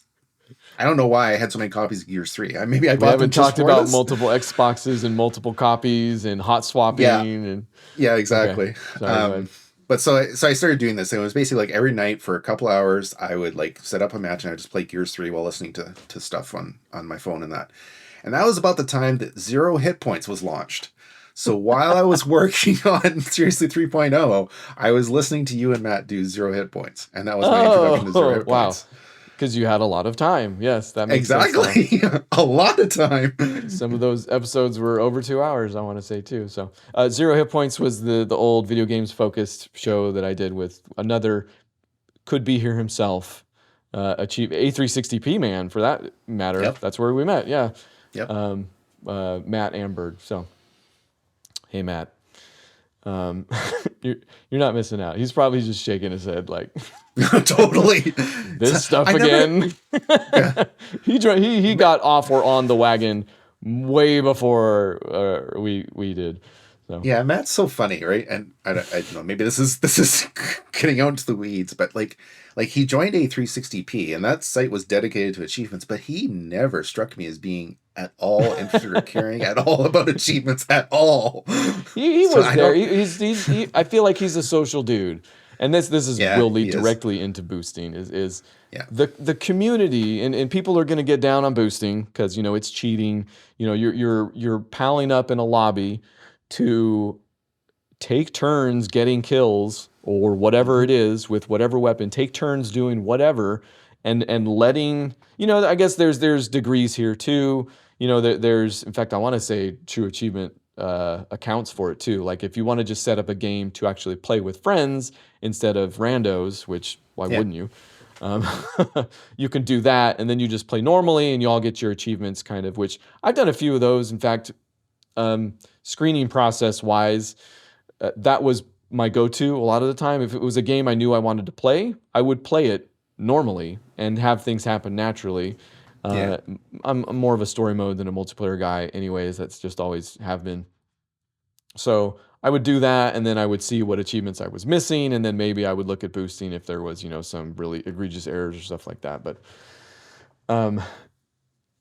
I don't know why I had so many copies of Gears 3. Maybe I bought them. We haven't talked about multiple Xboxes and multiple copies and hot swapping. Yeah, exactly. Okay. Sorry, but so I started doing this, and it was basically like every night for a couple hours, I would like set up a match and I would just play Gears 3 while listening to stuff on my phone and that. And that was about the time that 0 Hit Points was launched. So while I was working on Seriously 3.0, I was listening to you and Matt do Zero Hit Points. And that was my introduction to Zero Hit Wow. Points. Because you had a lot of time. Yes, that makes sense. Exactly. A lot of time. Some of those episodes were over 2 hours, I want to say, too. So Zero Hit Points was the old video games focused show that I did with another could be here himself, achieve A360p man for that matter. Yep. That's where we met. Yeah. Yep. Matt Amberg. So, hey, Matt. You're not missing out. He's probably just shaking his head like Totally. this stuff again. He got off or on the wagon way before we did. So. Yeah, Matt's so funny, right? And I don't know, maybe this is getting out into the weeds, but like he joined A360p, and that site was dedicated to achievements, but he never struck me as being at all interested or caring at all about achievements at all. He was there. He's I feel like he's a social dude, and this will lead directly into boosting. Is the community and people are going to get down on boosting because it's cheating. You're palling up in a lobby to take turns getting kills or whatever it is with whatever weapon, take turns doing whatever and letting, I guess there's degrees here too. There's, in fact, I want to say True Achievement accounts for it too. Like if you want to just set up a game to actually play with friends instead of randos, which why wouldn't you? You can do that and then you just play normally and you all get your achievements kind of, which I've done a few of those. In fact, screening process wise, that was my go-to a lot of the time. If it was a game I knew I wanted to play, I would play it normally and have things happen naturally. I'm more of a story mode than a multiplayer guy anyways. That's just always have been. So I would do that and then I would see what achievements I was missing and then maybe I would look at boosting if there was, some really egregious errors or stuff like that. But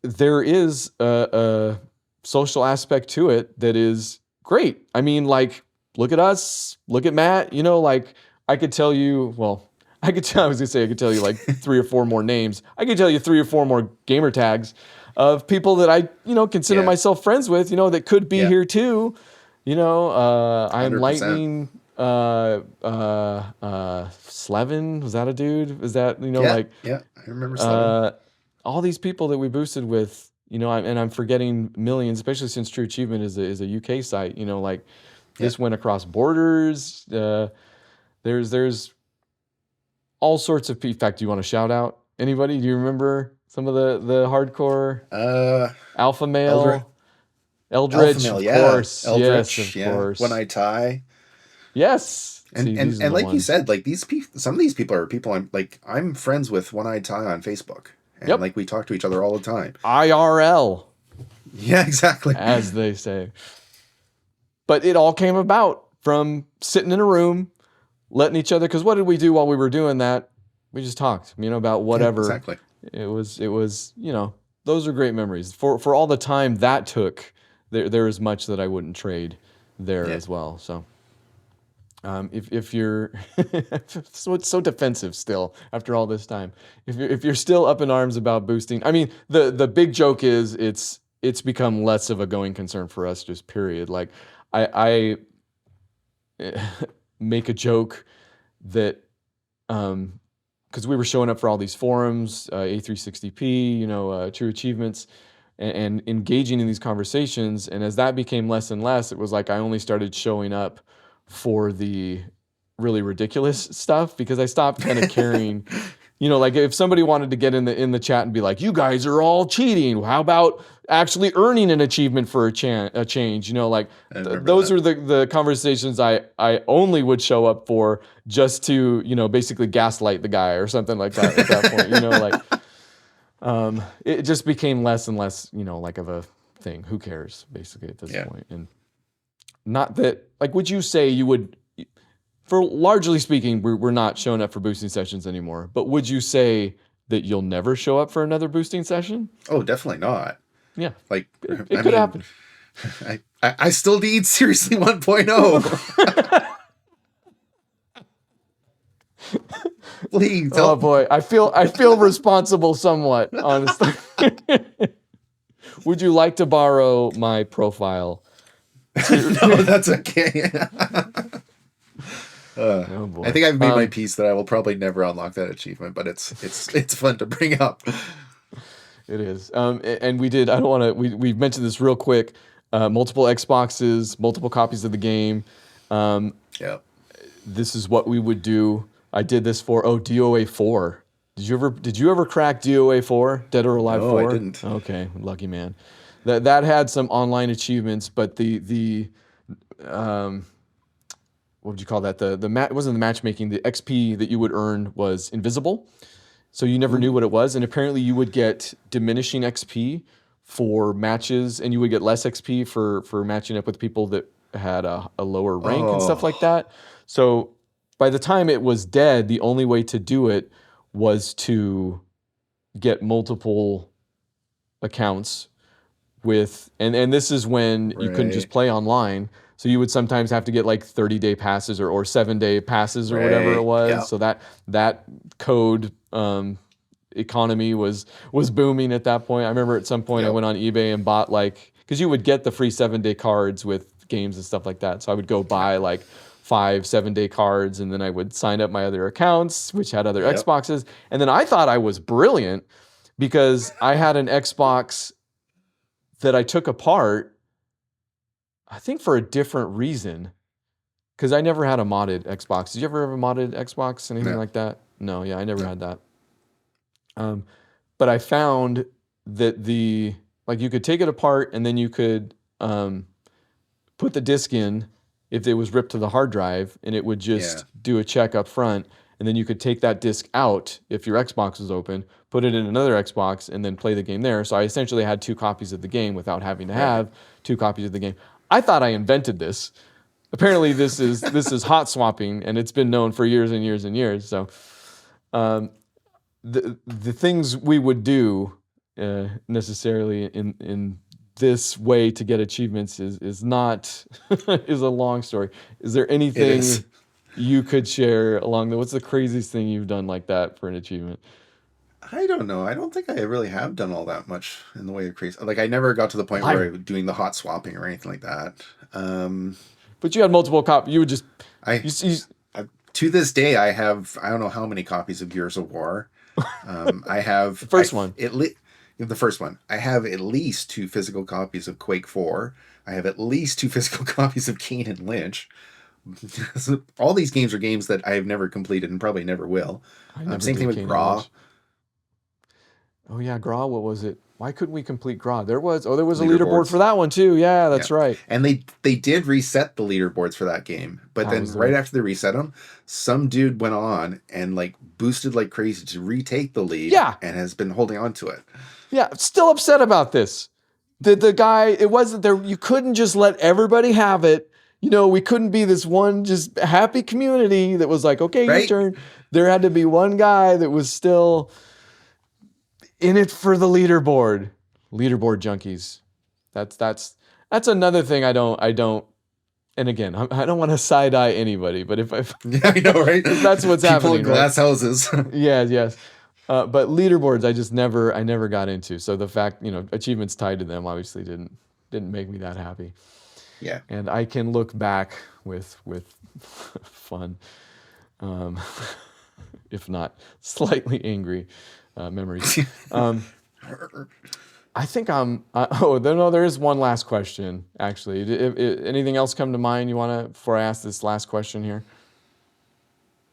there is a social aspect to it that is great. I mean, like, look at us, look at Matt, I could tell you, I could tell you like 3 or 4 more names. I could tell you 3 or 4 more gamer tags of people that I, consider myself friends with, that could be here too. I'm 100%. Lightning, Slevin, was that a dude? Is that, I remember Slevin. All these people that we boosted with, and I'm forgetting millions, especially since True Achievement is a UK site. This went across borders. There's all sorts of. In fact, do you want to shout out anybody? Do you remember some of the hardcore alpha male? Eldritch, Alpha male, of course. Eldritch, yes, of course. One Eye Tie. Yes. And like you said, like some of these people are people I'm friends with One Eye Tie on Facebook. And like we talk to each other all the time. IRL. Yeah, exactly. As they say. But it all came about from sitting in a room, letting each other, because what did we do while we were doing that? We just talked, about whatever. Yeah, exactly. It was, those are great memories. For all the time that took, there is much that I wouldn't trade there as well. So if you're so defensive still after all this time, if you're still up in arms about boosting, I mean, the big joke is it's become less of a going concern for us, just period. Like I make a joke that because we were showing up for all these forums, A360p, True Achievements, and engaging in these conversations. And as that became less and less, it was like I only started showing up for the really ridiculous stuff because I stopped kind of caring. Like if somebody wanted to get in the chat and be like, "You guys are all cheating. How about actually earning an achievement for a change?" Those are the conversations I only would show up for just to basically gaslight the guy or something like that at that point. It just became less and less like of a thing. Who cares basically at this point? And not that would you say you would? For largely speaking, we're not showing up for boosting sessions anymore. But would you say that you'll never show up for another boosting session? Oh, definitely not. Yeah. It could happen. I still need Seriously 1.0. Please. Oh boy, I feel responsible somewhat, honestly. Would you like to borrow my profile? No, that's okay. Oh boy. I think I've made my peace that I will probably never unlock that achievement, but it's fun to bring up. It is. And we did. I don't want to. We mentioned this real quick. Multiple Xboxes, multiple copies of the game. Yeah. This is what we would do. I did this for DOA 4. Did you ever crack DOA 4? Dead or Alive 4? No, I didn't. Okay, lucky man. That had some online achievements, but the what would you call that? It wasn't the matchmaking. The XP that you would earn was invisible, so you never knew what it was. And apparently, you would get diminishing XP for matches, and you would get less XP for matching up with people that had a lower rank and stuff like that. So by the time it was dead, the only way to do it was to get multiple accounts with, and this is when you couldn't just play online. So you would sometimes have to get like 30-day passes or 7-day passes or whatever it was. Yeah. So that code economy was booming at that point. I remember at some point I went on eBay and bought because you would get the free 7-day cards with games and stuff like that. So I would go buy 5 7-day cards, and then I would sign up my other accounts, which had other Xboxes. And then I thought I was brilliant because I had an Xbox that I took apart, I think for a different reason, because I never had a modded Xbox. Did you ever have a modded Xbox, anything like that? No, yeah, I never had that. But I found that you could take it apart and then you could put the disc in if it was ripped to the hard drive, and it would just do a check up front, and then you could take that disc out if your Xbox was open, put it in another Xbox, and then play the game there. So I essentially had 2 copies of the game without having to have 2 copies of the game. I thought I invented this. Apparently this is hot swapping, and it's been known for years and years and years. So the things we would do necessarily in this way to get achievements is not is a long story. Is there anything you could share along what's the craziest thing you've done like that for an achievement? I don't know. I don't think I really have done all that much in the way of crazy. I never got to the point where I was doing the hot swapping or anything like that. But you had multiple copies. You would just to this day I don't know how many copies of Gears of War. I have the first one. The first one. I have at least 2 physical copies of Quake 4. I have at least 2 physical copies of Kane and Lynch. All these games are games that I have never completed and probably never will. Same thing with Graw. Oh yeah, Graw. What was it? Why couldn't we complete Graw? There was a leaderboard for that one too. Yeah, that's right. And they did reset the leaderboards for that game. But then right after they reset them, some dude went on and boosted like crazy to retake the lead. Yeah. And has been holding on to it. Yeah, still upset about this. The guy, it wasn't there. You couldn't just let everybody have it. We couldn't be this one just happy community that was like, okay, your turn. There had to be one guy that was still in it for the leaderboard. Leaderboard junkies. That's another thing I don't. And again, I don't want to side eye anybody, but if yeah, I know, right? If that's what's happening, People in glass houses. Yes. But leaderboards, I never got into. So the fact, achievements tied to them obviously didn't make me that happy. Yeah. And I can look back with fun, if not slightly angry memories. I think there is one last question, actually. Anything else come to mind you want to, before I ask this last question here?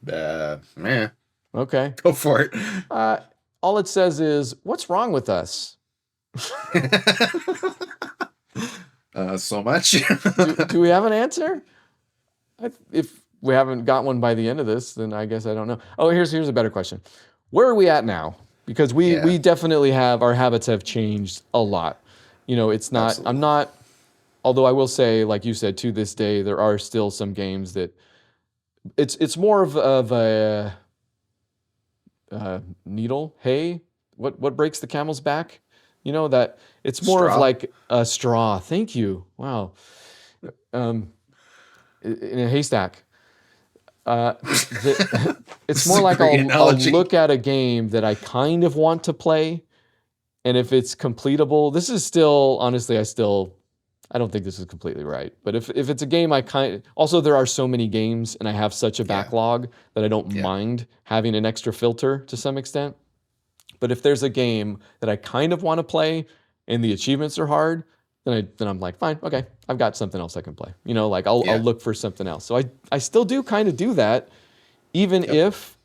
Yeah. Okay. Go for it. All it says is, what's wrong with us? So much. do we have an answer? If we haven't got one by the end of this, then I guess I don't know. Oh, here's a better question. Where are we at now? Because we definitely our habits have changed a lot. It's not, absolutely. I'm not, although I will say, like you said, to this day, there are still some games that it's more of a needle. Hey, what breaks the camel's back? That it's more straw. Of like a straw. Thank you. Wow. In a haystack. It's more like I'll look at a game that I kind of want to play, and if it's completable, this is still, honestly, I still I don't think this is completely right. But if it's a game also there are so many games and I have such a backlog that I don't mind having an extra filter to some extent. But if there's a game that I kind of want to play and the achievements are hard, then I'm like, fine, okay, I've got something else I can play. Like I'll look for something else. So I still do kind of do that, even if,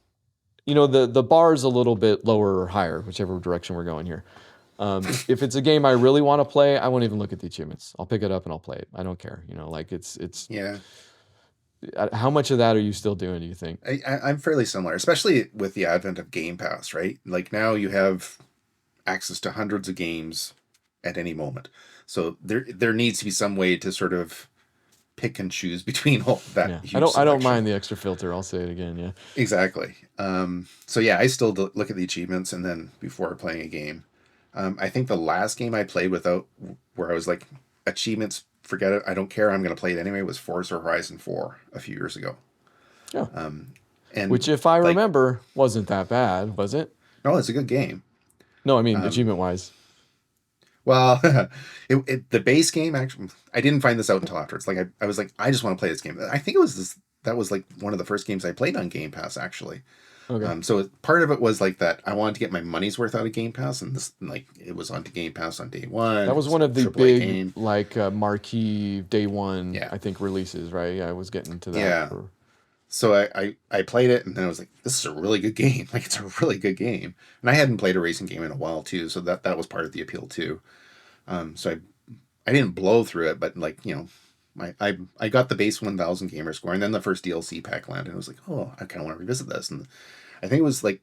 the bar is a little bit lower or higher, whichever direction we're going here. If it's a game I really want to play, I won't even look at the achievements. I'll pick it up and I'll play it. I don't care. Like it's. Yeah. How much of that are you still doing, do you think? I'm fairly similar, especially with the advent of Game Pass, right? Like now you have access to hundreds of games at any moment. So there needs to be some way to sort of pick and choose between all that. Yeah. Huge I don't selection. mind the extra filter. I'll say it again. Yeah. Exactly. So yeah, I still look at the achievements and then before playing a game. I think the last game I played where I was like, achievements, forget it, I don't care, I'm going to play it anyway, was Forza Horizon 4 a few years ago. Yeah. And which, if I remember, wasn't that bad, was it? No, it's a good game. No, I mean achievement-wise. Well, the base game, actually, I didn't find this out until afterwards. Like I was like, I just want to play this game. I think it was that was like one of the first games I played on Game Pass, actually. Okay. So part of it was like that I wanted to get my money's worth out of Game Pass, and this it was onto Game Pass on day one. That was one of the AAA big game. Marquee day one, I think, releases, right? Yeah, I was getting to that. Yeah. So I played it, and then I was like, this is a really good game. Like, it's a really good game. And I hadn't played a racing game in a while, too, so that was part of the appeal, too. So I didn't blow through it, but, like, I got the base 1,000 gamer score, and then the first DLC pack landed, and I was like, oh, I kind of want to revisit this. And I think it was, like,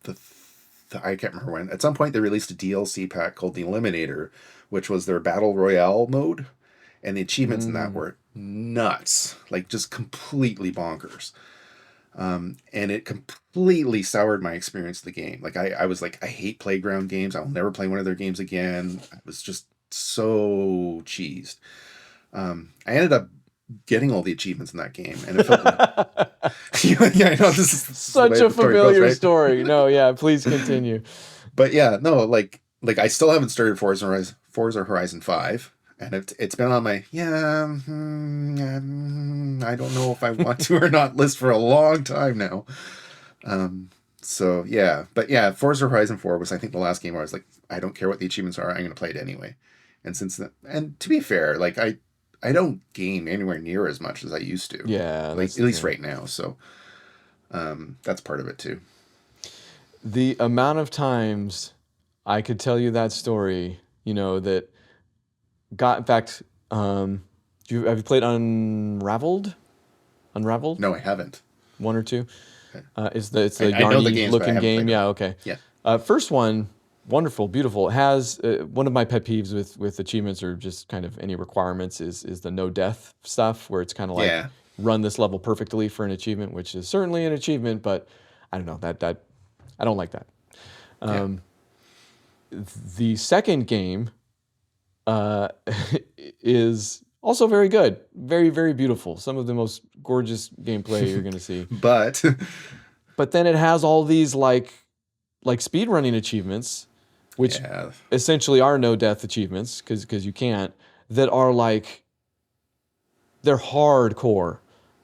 I can't remember when. At some point, they released a DLC pack called the Eliminator, which was their Battle Royale mode, and the achievements in that were nuts, like just completely bonkers. And it completely soured my experience of the game. Like I was like, I hate Playground games. I'll never play one of their games again. I was just so cheesed. I ended up getting all the achievements in that game, and it felt like, yeah, I know this is such a familiar story. No, yeah, please continue. But yeah, no, like I still haven't started Forza Horizon 5. And it's been on my, I don't know if I want to or not list for a long time now. So, yeah. But yeah, Forza Horizon 4 was, I think, the last game where I was like, I don't care what the achievements are, I'm going to play it anyway. And since then, and to be fair, like, I don't game anywhere near as much as I used to. Yeah. Like, at least right now. So, that's part of it, too. The amount of times I could tell you that story, that in fact, have you played Unraveled? Unraveled? No, I haven't. 1 or 2. Okay. It's the yarny looking game. Yeah, okay. Yeah. First one, wonderful, beautiful. It has one of my pet peeves with achievements or just kind of any requirements is the no death stuff, where it's kind of like run this level perfectly for an achievement, which is certainly an achievement, but I don't know that I don't like that. The second game is also very good, very, very beautiful. Some of the most gorgeous gameplay you're going to see. But then it has all these like speedrunning achievements, which essentially are no death achievements because you can't. That are like, they're hardcore,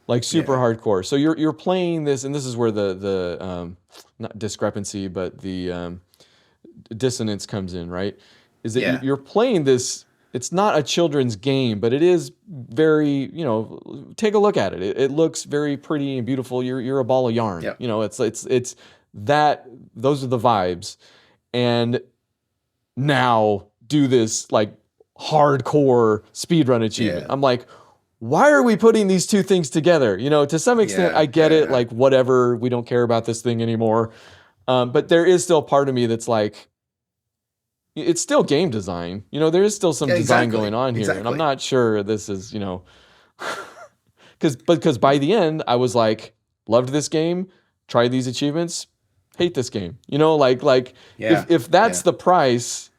like super hardcore. So you're playing this, and this is where the not discrepancy, but the dissonance comes in, right? Is that you're playing this, it's not a children's game, but it is very, take a look at it. It looks very pretty and beautiful. You're a ball of yarn. Yep. It's that, those are the vibes. And now do this like hardcore speedrun achievement. I'm like, why are we putting these two things together? To some extent, I get it. Like, whatever, we don't care about this thing anymore. But there is still part of me that's like, it's still game design. There is still some design going on here. And I'm not sure this is, because by the end, I was like, loved this game, tried these achievements, hate this game. If that's the price,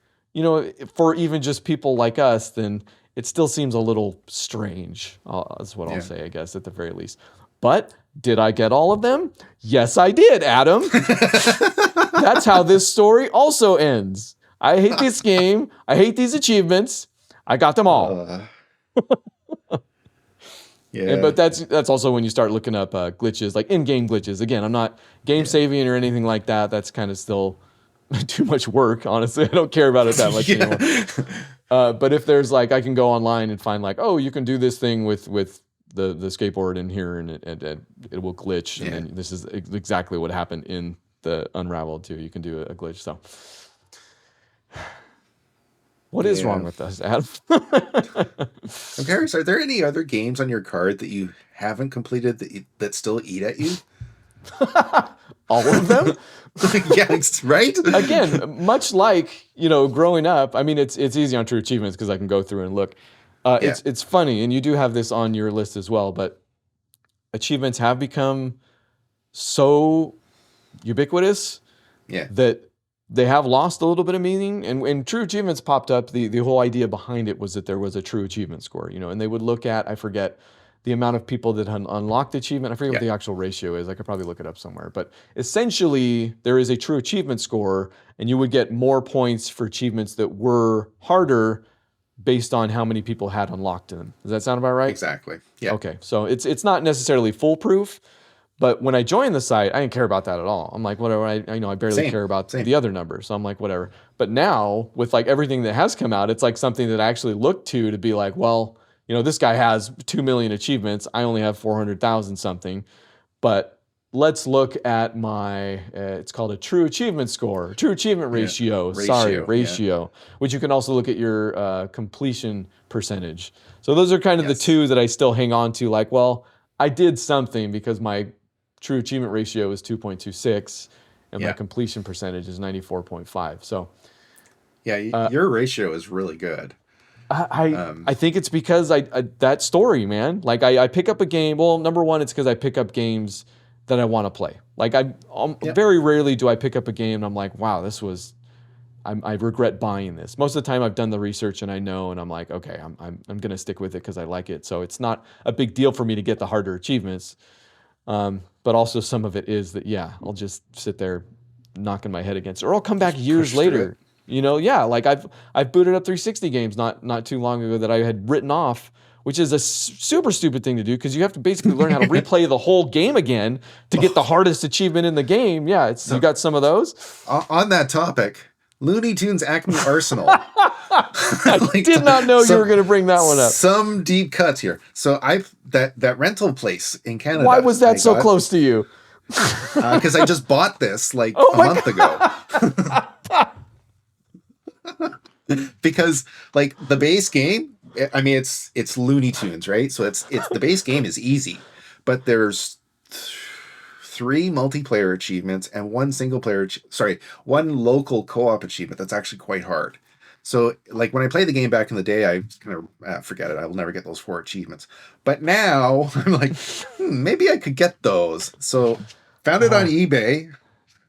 for even just people like us, then it still seems a little strange. That's what I'll say, I guess, at the very least. But did I get all of them? Yes, I did, Adam. That's how this story also ends. I hate this game. I hate these achievements. I got them all. Yeah. But that's also when you start looking up glitches, like in-game glitches. Again, I'm not game saving or anything like that. That's kind of still too much work, honestly. I don't care about it that much anymore. But if there's like, I can go online and find like, oh, you can do this thing with the skateboard in here, and it will glitch. And then this is exactly what happened in the Unraveled too. You can do a glitch. So what is wrong with us, Adam? I'm curious, are there any other games on your card that you haven't completed that still eat at you? All of them? Yeah, right? Again, much like, growing up, I mean, it's easy on True Achievements because I can go through and look. It's funny, and you do have this on your list as well, but achievements have become so ubiquitous that they have lost a little bit of meaning. And when True Achievements popped up, the whole idea behind it was that there was a True Achievement score, and they would look at, I forget, the amount of people that had unlocked the achievement. I forget what the actual ratio is. I could probably look it up somewhere. But essentially, there is a True Achievement score, and you would get more points for achievements that were harder based on how many people had unlocked them. Does that sound about right? Exactly. Yeah. Okay, so it's not necessarily foolproof. But when I joined the site, I didn't care about that at all. I'm like, whatever. I barely care about the other numbers. So I'm like, whatever. But now with like everything that has come out, it's like something that I actually look to be like, well, this guy has 2 million achievements. I only have 400,000 something. But let's look at my, it's called a True Achievement score, True Achievement ratio. Ratio. Which you can also look at your completion percentage. So those are kind of the two that I still hang on to. Like, well, I did something because my True Achievement ratio is 2.26, and my completion percentage is 94.5. So, your ratio is really good. I think it's because that story, man. Like I pick up a game. Well, number one, it's because I pick up games that I want to play. Like very rarely do I pick up a game and I'm like, wow, I regret buying this. Most of the time I've done the research and I know, and I'm like, okay, I'm gonna stick with it because I like it. So it's not a big deal for me to get the harder achievements. But also some of it is that, I'll just sit there knocking my head against it. Or I'll come back years later. Like I've booted up 360 games not too long ago that I had written off, which is a super stupid thing to do because you have to basically learn how to replay the whole game again to get the hardest achievement in the game. Yeah, you got some of those. On that topic, Looney Tunes Acme Arsenal. I did not know you were going to bring that one up. Some deep cuts here. So that rental place in Canada. Why was that so close to you? Because I just bought this a month ago. Because like the base game, I mean it's Looney Tunes, right? So it's the base game is easy, but there's 3 multiplayer achievements and 1 one local co-op achievement that's actually quite hard. So like when I played the game back in the day, I kind of forget it. I will never get those 4 achievements. But now I'm like, maybe I could get those. So found it on eBay.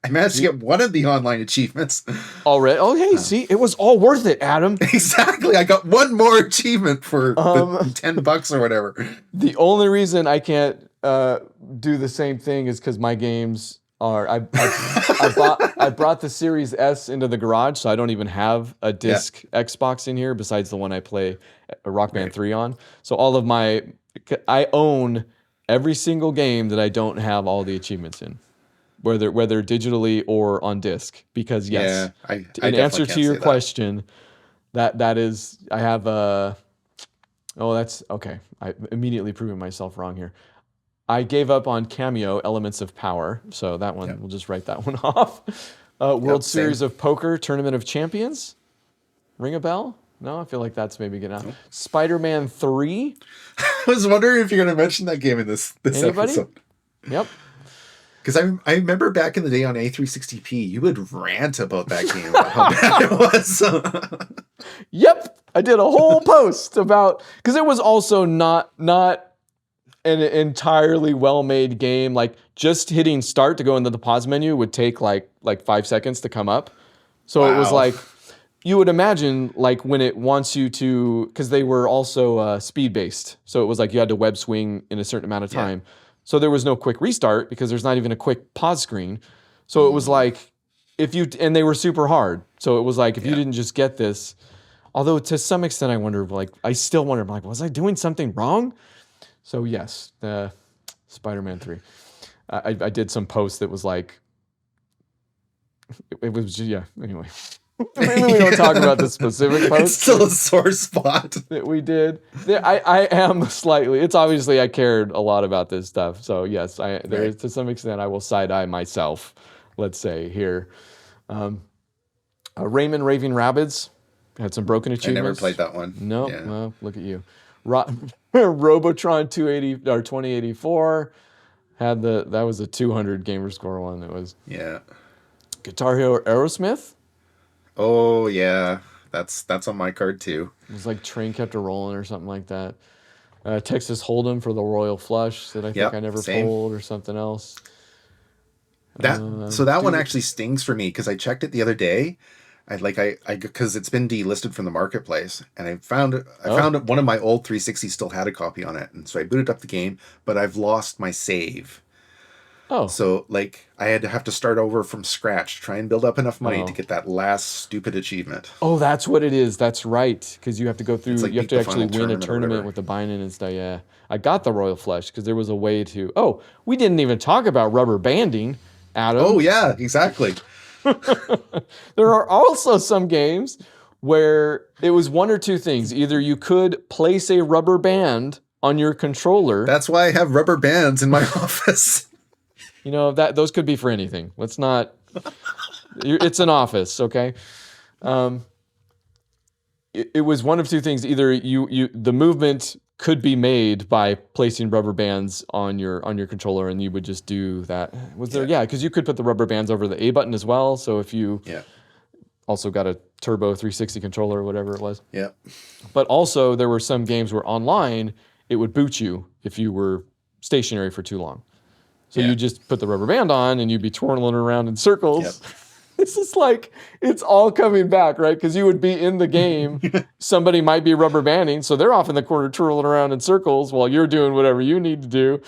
I managed to get one of the online achievements. Already? Oh, hey, see, it was all worth it, Adam. Exactly. I got one more achievement for $10 or whatever. The only reason I can't do the same thing is because my games are. I brought the Series S into the garage, so I don't even have a disc Xbox in here besides the one I play Rock Band 3 on. So I own every single game that I don't have all the achievements in. Whether digitally or on disc, because in answer to your question, that is, I have that's okay. I immediately proving myself wrong here. I gave up on Cameo Elements of Power, so that one we'll just write that one off. World Series of Poker Tournament of Champions, ring a bell? No, I feel like that's maybe getting out. Nope. Spider-Man 3. I was wondering if you're going to mention that game in this Anybody? episode. Yep. Because I remember back in the day on A360p, you would rant about that game, about how bad it was. Yep, I did a whole post about, because it was also not an entirely well-made game. Like just hitting start to go into the pause menu would take like 5 seconds to come up. So It was like, you would imagine like when it wants you to, because they were also speed-based. So it was like you had to web swing in a certain amount of time. Yeah. So there was no quick restart because there's not even a quick pause screen. So it was like, and they were super hard. So it was like, if you didn't just get this, Although to some extent, I wonder, like, I still wonder, like, was I doing something wrong? So yes, Spider-Man 3. I did some post that was like, it was just, yeah, anyway. Maybe we don't talk about the specific post. It's still a sore spot that we did. I am slightly, it's obviously I cared a lot about this stuff. So yes, there is, to some extent, I will side-eye myself, let's say, here. Rayman Raving Rabbids had some broken achievements. I never played that one. No, yeah. Well, look at you. Robotron 2084 had that was a 200 gamer score one. That was Guitar Hero Aerosmith. Oh yeah, that's on my card too. It was like Train Kept a Rolling or something like that. Texas Hold'em for the Royal Flush that I think I never pulled, or something else. That one actually stings for me because I checked it the other day. Because it's been delisted from the marketplace, and I found one of my old 360s still had a copy on it, and so I booted up the game, but I've lost my save. Oh. So like I had to have to start over from scratch, try and build up enough money to get that last stupid achievement. Oh, that's what it is. That's right. Because you have to go through, you have to actually win a tournament with the binding and stuff. Yeah. I got the Royal Flush because there was a way to, we didn't even talk about rubber banding, Adam. Oh yeah, exactly. There are also some games where it was one or two things. Either you could place a rubber band on your controller. That's why I have rubber bands in my office. You know, those could be for anything. Let's not. It's an office, okay? It was one of two things. Either the movement could be made by placing rubber bands on your controller, and you would just do that. Was there? Yeah, because you could put the rubber bands over the A button as well. So if you also got a Turbo 360 controller or whatever it was. Yeah. But also there were some games where online it would boot you if you were stationary for too long. So you just put the rubber band on and you'd be twirling around in circles. Yep. This is like, it's all coming back, right? Because you would be in the game. Somebody might be rubber banding, so they're off in the corner twirling around in circles while you're doing whatever you need to do.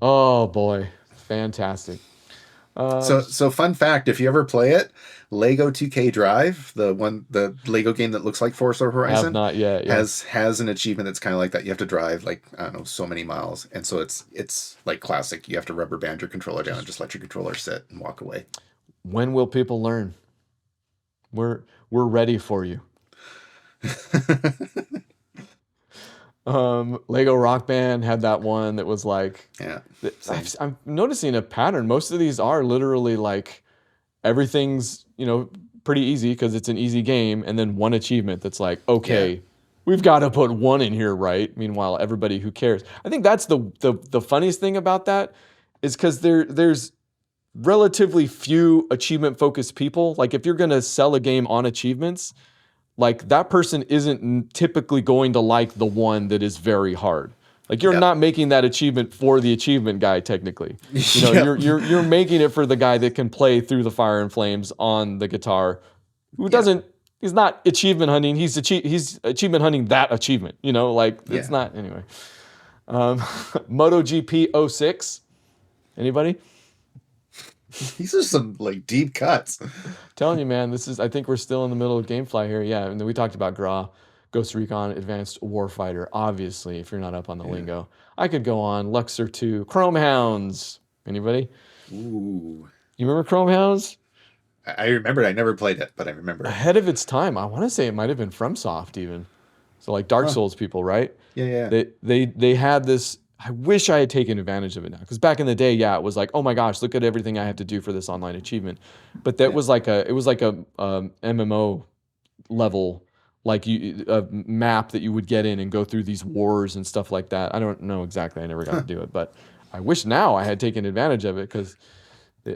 Oh, boy. Fantastic. So fun fact, if you ever play it, Lego 2K Drive, the Lego game that looks like Forza Horizon, have not yet, has an achievement that's kind of like that. You have to drive like, I don't know, so many miles, and so it's like classic. You have to rubber band your controller down and just let your controller sit and walk away. When will people learn? We're ready for you. Lego Rock Band had that one that was like, I'm noticing a pattern. Most of these are literally like everything's, pretty easy because it's an easy game, and then one achievement that's like, we've got to put one in here, right? Meanwhile, everybody who cares. I think that's the funniest thing about that is because there's relatively few achievement focused people. Like if you're going to sell a game on achievements, like that person isn't typically going to like the one that is very hard. Like you're not making that achievement for the achievement guy technically. You're making it for the guy that can play Through the Fire and Flames on the guitar, who doesn't. He's not achievement hunting. He's achievement hunting that achievement. It's not anyway. MotoGP 06. Anybody? These are some like deep cuts. Telling you, man, I think we're still in the middle of GameFly here. Yeah, and then we talked about GRA, Ghost Recon Advanced Warfighter. Obviously, if you're not up on the lingo, I could go on. Luxor 2, Chrome Hounds. Anybody? Ooh. You remember Chrome Hounds? I remember. I never played it, but I remember. Ahead of its time. I want to say it might have been FromSoft even. So like Dark Souls people, right? Yeah. They had this. I wish I had taken advantage of it now, because back in the day, it was like, oh my gosh, look at everything I have to do for this online achievement. But that was like a MMO level, like a map that you would get in and go through these wars and stuff like that. I don't know exactly. I never got to do it, but I wish now I had taken advantage of it, because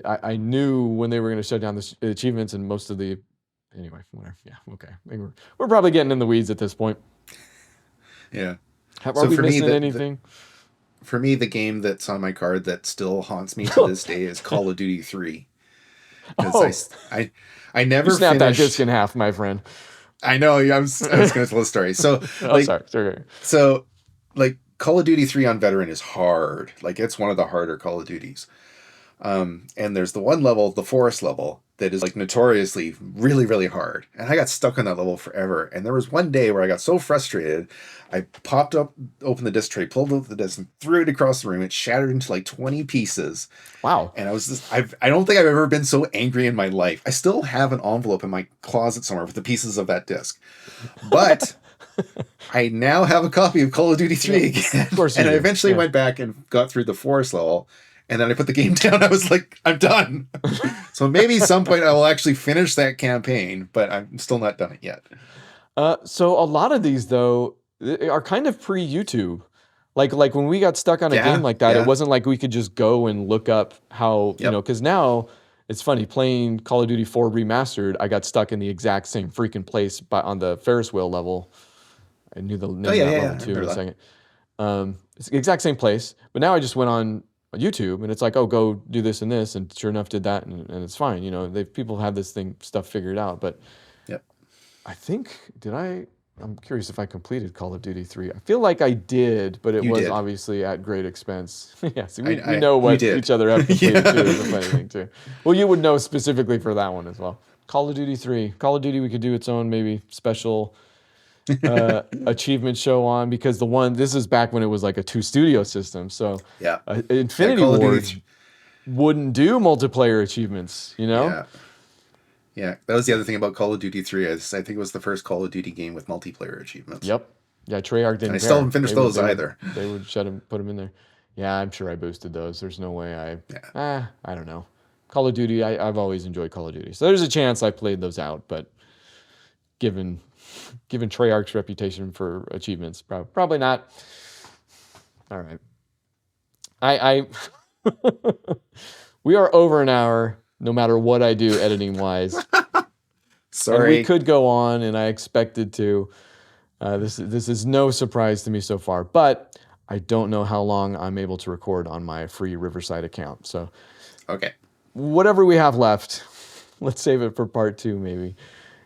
I knew when they were going to shut down the achievements and most of the. Anyway, whatever. Yeah, okay. We're probably getting in the weeds at this point. Yeah. Are we missing anything? For me, the game that's on my card that still haunts me to this day is Call of Duty 3. Because I never snapped that disc in half, my friend. I know. I was going to tell the story. So, sorry. So, like, Call of Duty 3 on Veteran is hard. Like, it's one of the harder Call of Duties. And there's the one level, the forest level, that is like notoriously really, really hard. And I got stuck on that level forever. And there was one day where I got so frustrated, I opened the disc tray, pulled out the disc, and threw it across the room. It shattered into like 20 pieces. Wow. And I don't think I've ever been so angry in my life. I still have an envelope in my closet somewhere with the pieces of that disc. But I now have a copy of Call of Duty 3 again. Of course, and I eventually went back and got through the forest level. And then I put the game down. I was like, I'm done. So maybe some point I will actually finish that campaign, but I'm still not done it yet. So a lot of these, though, are kind of pre-YouTube. Like when we got stuck on a game like that, it wasn't like we could just go and look up how, because now it's funny, playing Call of Duty 4 Remastered, I got stuck in the exact same freaking place on the Ferris wheel level. I knew the name of that level too in a second. It's the exact same place, but now I just went on YouTube and it's like, oh, go do this and this, and sure enough did that, and it's fine. People have this stuff figured out, but I think I'm curious if I completed Call of Duty 3. I feel like I did, but it was obviously at great expense. Yeah, so we know what each other have completed too, is a funny thing too. Well, you would know specifically for that one as well. Call of Duty 3. Call of Duty, we could do its own maybe special achievement show on, because this is back when it was like a 2-studio system. So Infinity Ward wouldn't do multiplayer achievements, Yeah, that was the other thing about Call of Duty 3. I think it was the first Call of Duty game with multiplayer achievements. Yep. Yeah, Treyarch didn't. And I still haven't finished those either. They would put them in there. Yeah, I'm sure I boosted those. There's no way I don't know. Call of Duty, I've always enjoyed Call of Duty. So there's a chance I played those out, but given Treyarch's reputation for achievements, probably not. All right. I we are over an hour, no matter what I do editing wise. Sorry. And we could go on, and I expected to. This is no surprise to me so far, but I don't know how long I'm able to record on my free Riverside account. So, okay, whatever we have left, let's save it for part 2, maybe.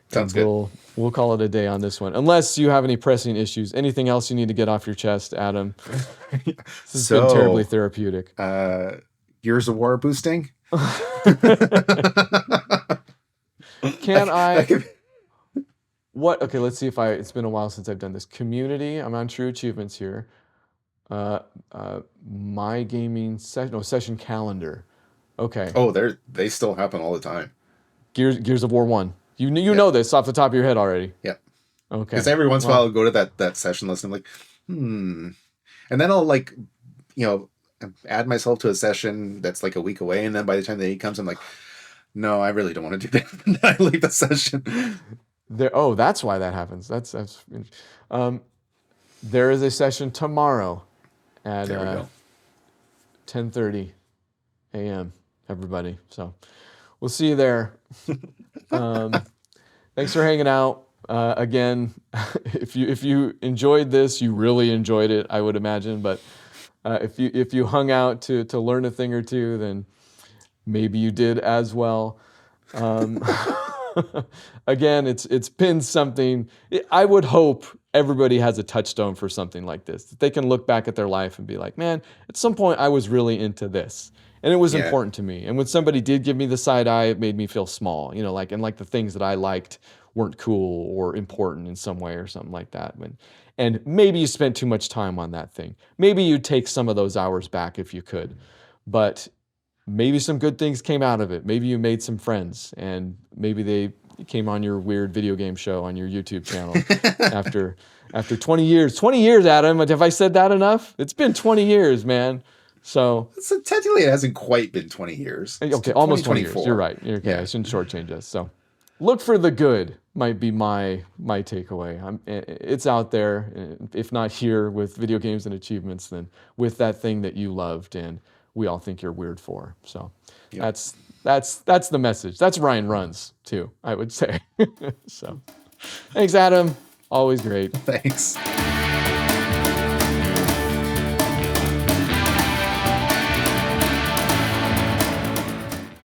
Sounds good. We'll call it a day on this one, unless you have any pressing issues. Anything else you need to get off your chest, Adam? This has been terribly therapeutic. Gears of War boosting. Can I? What? Okay, let's see if it's been a while since I've done this. Community. I'm on True Achievements here. My gaming session calendar. Okay. Oh, they still happen all the time. Gears of War 1. You know this off the top of your head already. Yeah. Okay. Because every once in a while I'll go to that session list and I'm like, and then I'll add myself to a session that's like a week away, and then by the time the date comes, I'm like, no, I really don't want to do that. And I leave the session. That's why that happens. That's there is a session tomorrow at 10:30 a.m. everybody. So we'll see you there. Thanks for hanging out. Again, if you enjoyed this, you really enjoyed it, I would imagine. But if you hung out to learn a thing or two, then maybe you did as well. Again, it's been something. I would hope everybody has a touchstone for something like this, that they can look back at their life and be like, man, at some point I was really into this, and it was important to me. And when somebody did give me the side eye, it made me feel small, like the things that I liked weren't cool or important in some way or something like that. And maybe you spent too much time on that thing. Maybe you'd take some of those hours back if you could, but maybe some good things came out of it. Maybe you made some friends, and maybe they came on your weird video game show on your YouTube channel after 20 years. 20 years, Adam. Have I said that enough? It's been 20 years, man. So technically, it hasn't quite been 20 years. Okay, almost 20 years. You're right. Okay, I shouldn't shortchange us. So look for the good might be my takeaway. It's out there. If not here with video games and achievements, then with that thing that you loved and we all think you're weird for. So that's the message. That's Ryan Runs too, I would say. So thanks, Adam. Always great. Thanks.